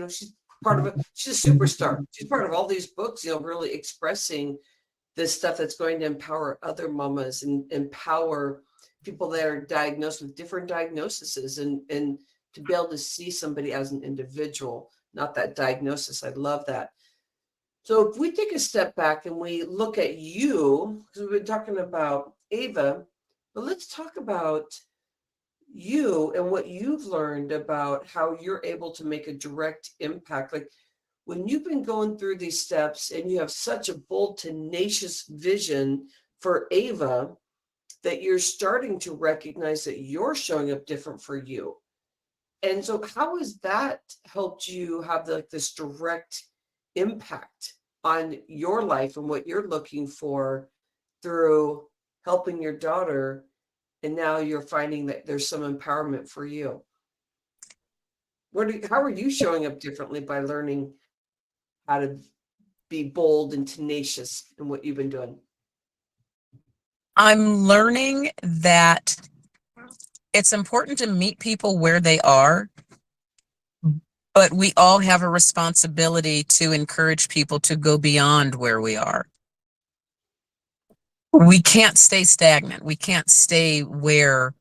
part of she's a superstar. She's part of all these books, really expressing this stuff that's going to empower other mamas and empower people that are diagnosed with different diagnoses, and to be able to see somebody as an individual, not that diagnosis. I love that. So if we take a step back and we look at you, because we've been talking about Ava, but let's talk about you and what you've learned about how you're able to make a direct impact. Like when you've been going through these steps and you have such a bold, tenacious vision for Ava, that you're starting to recognize that you're showing up different for you. And so how has that helped you have this direct impact on your life and what you're looking for through helping your daughter, and now you're finding that there's some empowerment for you? How are you showing up differently by learning how to be bold and tenacious in what you've been doing? I'm learning that it's important to meet people where they are, but we all have a responsibility to encourage people to go beyond where we are. We can't stay stagnant. We can't stay where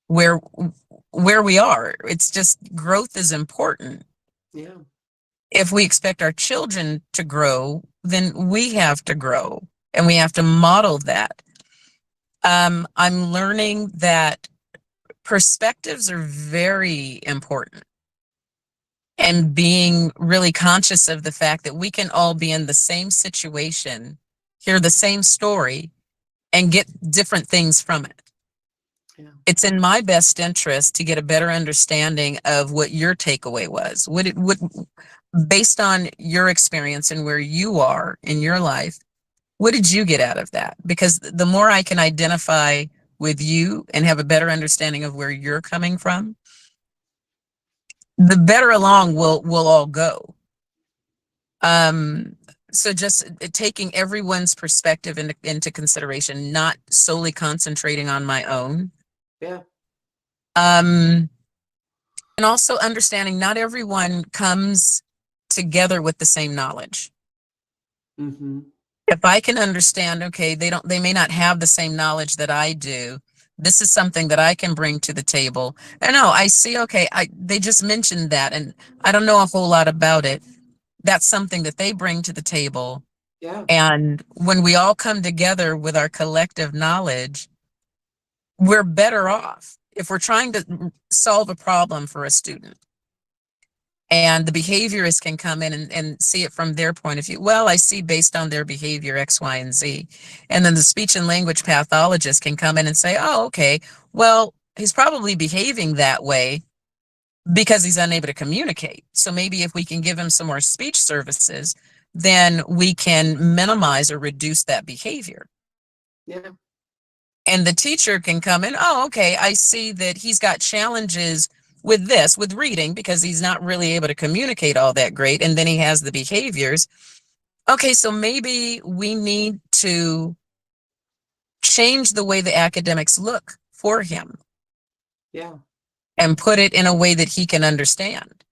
we are. It's just, growth is important. Yeah. If we expect our children to grow, then we have to grow, and we have to model that. I'm learning that perspectives are very important. and being really conscious of the fact that we can all be in the same situation, hear the same story, and get different things from it. Yeah. It's in my best interest to get a better understanding of what your takeaway was. Based on your experience and where you are in your life, what did you get out of that? Because the more I can identify with you and have a better understanding of where you're coming from, the better along we'll all go. So just taking everyone's perspective into consideration, not solely concentrating on my own. Yeah. And also understanding not everyone comes together with the same knowledge. Mm-hmm. If I can understand, okay, they may not have the same knowledge that I do. This is something that I can bring to the table. And no, I see, okay, they just mentioned that and I don't know a whole lot about it. That's something that they bring to the table. Yeah. And when we all come together with our collective knowledge, we're better off. If we're trying to solve a problem for a student and the behaviorists can come in and see it from their point of view, well, I see based on their behavior X, Y, and Z. And then the speech and language pathologist can come in and say, oh, okay, well, he's probably behaving that way because he's unable to communicate. So maybe if we can give him some more speech services, then we can minimize or reduce that behavior. Yeah. And the teacher can come in, oh, okay, I see that he's got challenges with reading because he's not really able to communicate all that great. And then he has the behaviors. Okay, so maybe we need to change the way the academics look for him. Yeah. And put it in a way that he can understand.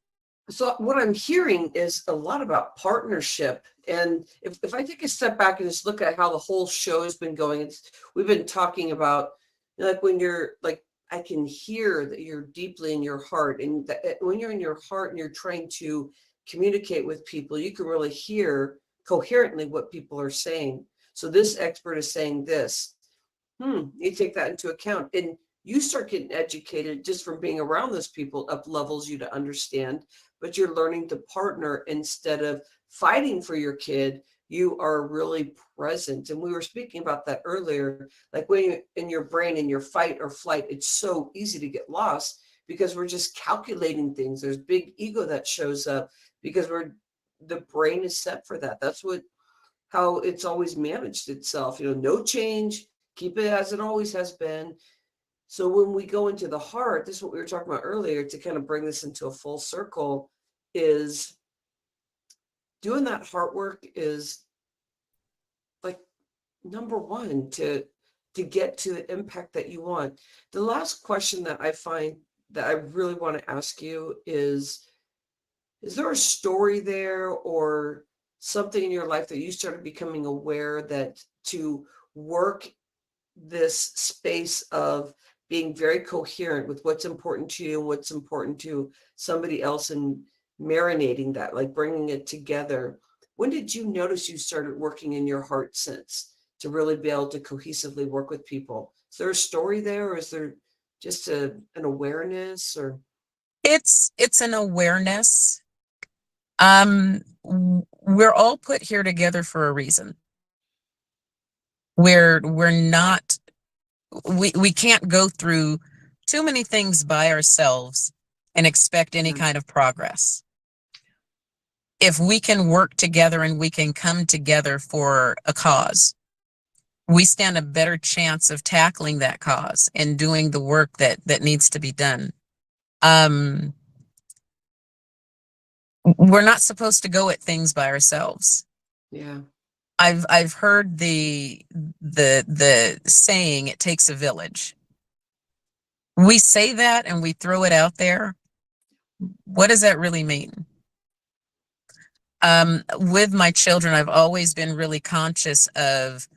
So what I'm hearing is a lot about partnership. And if I take a step back and just look at how the whole show has been going, we've been talking about, like, when you're like, I can hear that you're deeply in your heart, and that when you're in your heart and you're trying to communicate with people, you can really hear coherently what people are saying. So this expert is saying this. You take that into account, and you start getting educated just from being around those people, up levels you to understand, but you're learning to partner instead of fighting for your kid. You are really present. And we were speaking about that earlier, like when you're in your brain in your fight or flight, it's so easy to get lost because we're just calculating things. There's big ego that shows up because the brain is set for that. That's how it's always managed itself. No change, keep it as it always has been. So when we go into the heart, this is what we were talking about earlier, to kind of bring this into a full circle, is doing that heart work is like number one to get to the impact that you want. The last question that I find that I really want to ask you is there a story there or something in your life that you started becoming aware that to work this space of being very coherent with what's important to you and what's important to somebody else, and marinating that, like bringing it together? When did you notice you started working in your heart sense to really be able to cohesively work with people? Is there a story there, or is there just an awareness? Or It's an awareness. We're all put here together for a reason. We're not, we can't go through too many things by ourselves and expect any kind of progress. If we can work together and we can come together for a cause, we stand a better chance of tackling that cause and doing the work that needs to be done. We're not supposed to go at things by ourselves. yeah, I've heard the saying, it takes a village. We say that and we throw it out there. What does that really mean? With my children, I've always been really conscious of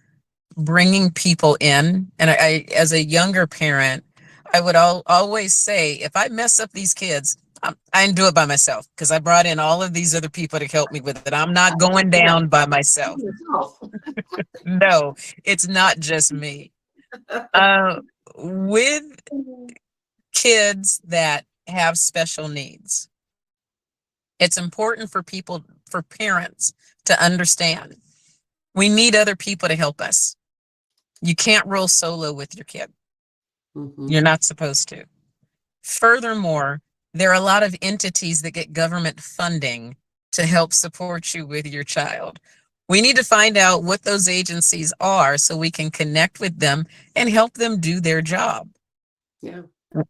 bringing people in. And I as a younger parent, I would always say, if I mess up these kids, I can do it by myself because I brought in all of these other people to help me with it. I'm not going down by myself. No, it's not just me. With kids that have special needs, It's important for people, for parents to understand. We need other people to help us. You can't roll solo with your kid. You're not supposed to. Furthermore, there are a lot of entities that get government funding to help support you with your child. We need to find out what those agencies are so we can connect with them and help them do their job. Yeah.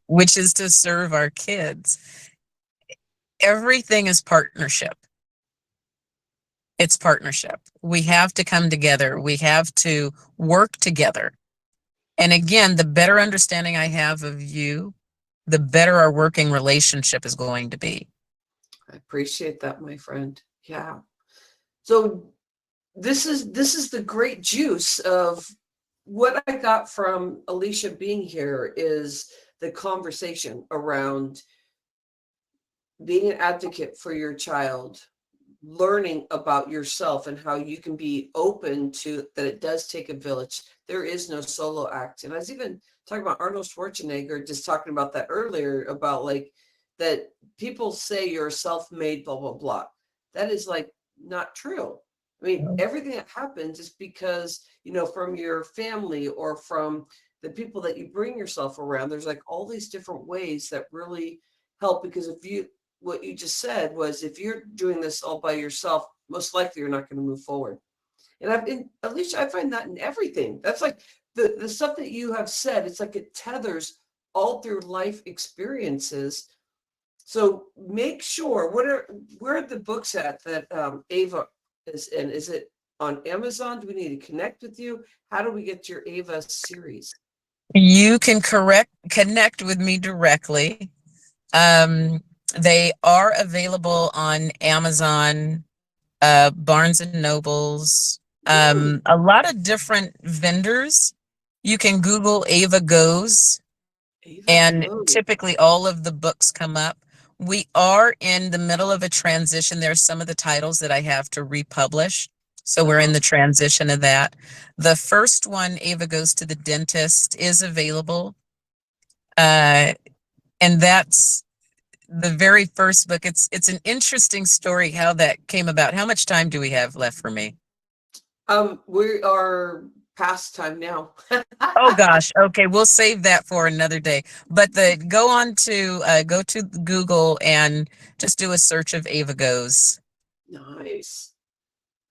Which is to serve our kids. Everything is partnership. It's partnership. We have to come together. We have to work together. And again, the better understanding I have of you, the better our working relationship is going to be. I appreciate that, my friend. Yeah. So this is the great juice of what I got from Alicia being here is the conversation around being an advocate for your child, learning about yourself and how you can be open to that it does take a village. There is no solo act. And I was even talking about Arnold Schwarzenegger, just talking about that earlier, about like that people say you're a self-made blah blah blah. That is like not true. I mean, everything that happens is because, you know, from your family or from the people that you bring yourself around. There's like all these different ways that really help, because if you, what you just said was, if you're doing this all by yourself, most likely you're not going to move forward. And I've been, at least I find that in everything. That's like the stuff that you have said, it's like it tethers all through life experiences. So make sure, where are the books at that Ava is in? Is it on Amazon? Do we need to connect with you? How do we get your Ava series? You can connect with me directly. They are available on Amazon, Barnes and Nobles, a lot of different vendors. You can Google Ava Goes, Ava and Goes. typically all of the books come up. We are in the middle of a transition. There's some of the titles that I have to republish. So we're in the transition of that. The first one, Ava Goes to the Dentist, is available. And that's the very first book. It's an interesting story how that came about. How much time do we have left for me? We are past time now. Oh gosh. Okay, we'll save that for another day. But go to Google and just do a search of Ava Goes. Nice.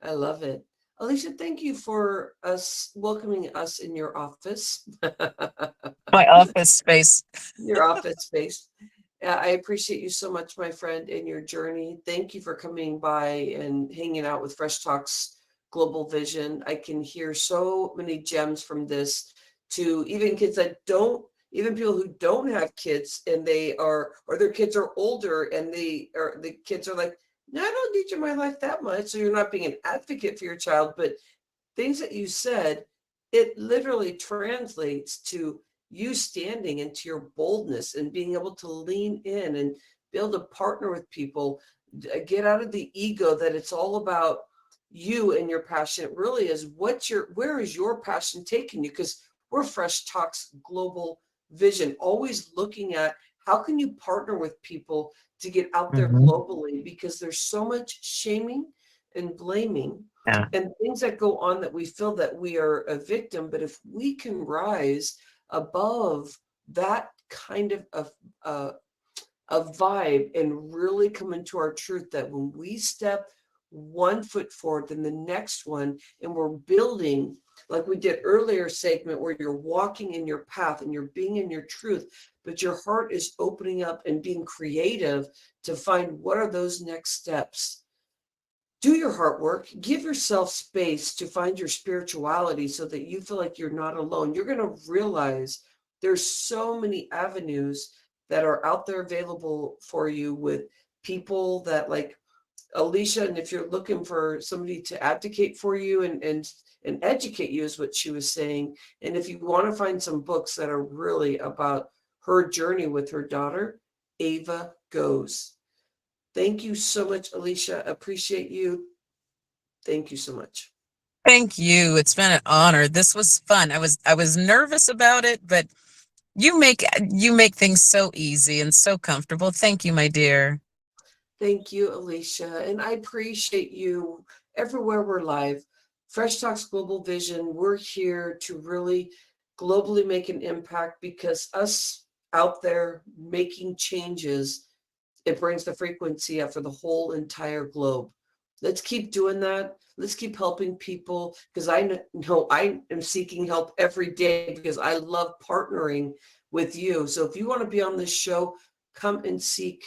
I love it. Alicia, thank you for welcoming us in your office. My office space. Your office space. I appreciate you so much, my friend, in your journey. Thank you for coming by and hanging out with Fresh Talks Global Vision. I can hear so many gems from this, to even kids that don't, even people who don't have kids and they are, or their kids are older and the kids are like, no, I don't need you in my life that much. So you're not being an advocate for your child, but things that you said, it literally translates to you standing into your boldness and being able to lean in and be able to partner with people, get out of the ego that it's all about you and your passion. It really is where is your passion taking you? Because we're Fresh Talks Global Vision, always looking at how can you partner with people to get out there globally, because there's so much shaming and blaming and things that go on that we feel that we are a victim. But if we can rise above that kind of a vibe and really come into our truth, that when we step one foot forward, then the next one, and we're building like we did earlier segment, where you're walking in your path and you're being in your truth, but your heart is opening up and being creative to find what are those next steps. Do your heart work, give yourself space to find your spirituality so that you feel like you're not alone. You're going to realize there's so many avenues that are out there available for you, with people that like Alicia. And if you're looking for somebody to advocate for you and educate you, is what she was saying. And if you want to find some books that are really about her journey with her daughter, Ava Goes. Thank you so much, Alicia. Appreciate you. Thank you so much. Thank you. It's been an honor. This was fun. I was nervous about it, but you make things so easy and so comfortable. Thank you, my dear. Thank you, Alicia. And I appreciate you everywhere we're live. Fresh Talks Global Vision, we're here to really globally make an impact because us out there making changes, it brings the frequency up for the whole entire globe. Let's keep doing that. Let's keep helping people because I know I am seeking help every day because I love partnering with you. So if you want to be on this show, come and seek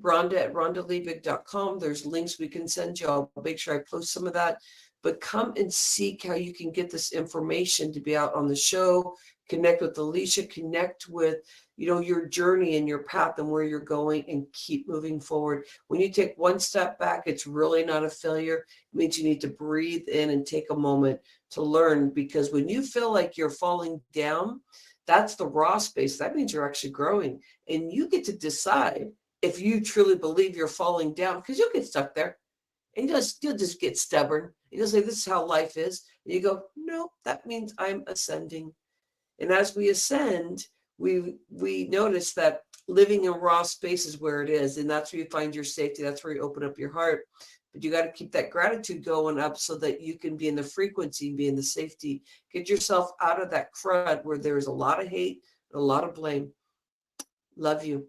Rhonda at rhondaliebig.com. There's links we can send you. I'll make sure I post some of that. But come and seek how you can get this information to be out on the show, connect with Alicia, connect with your journey and your path and where you're going, and keep moving forward. When you take one step back, it's really not a failure. It means you need to breathe in and take a moment to learn, because when you feel like you're falling down, that's the raw space. That means you're actually growing, and you get to decide if you truly believe you're falling down, because you'll get stuck there and you'll just get stubborn. You'll say, this is how life is. And you go, no, that means I'm ascending. And as we ascend, we notice that living in raw space is where it is. And that's where you find your safety. That's where you open up your heart. But you got to keep that gratitude going up so that you can be in the frequency, be in the safety. Get yourself out of that crud where there is a lot of hate and a lot of blame. Love you.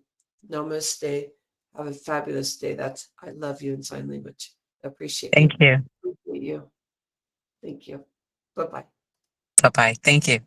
Namaste. Have a fabulous day. That's I love you in sign language. Appreciate Thank you. Appreciate you. Thank you. Bye-bye. Bye-bye. Thank you.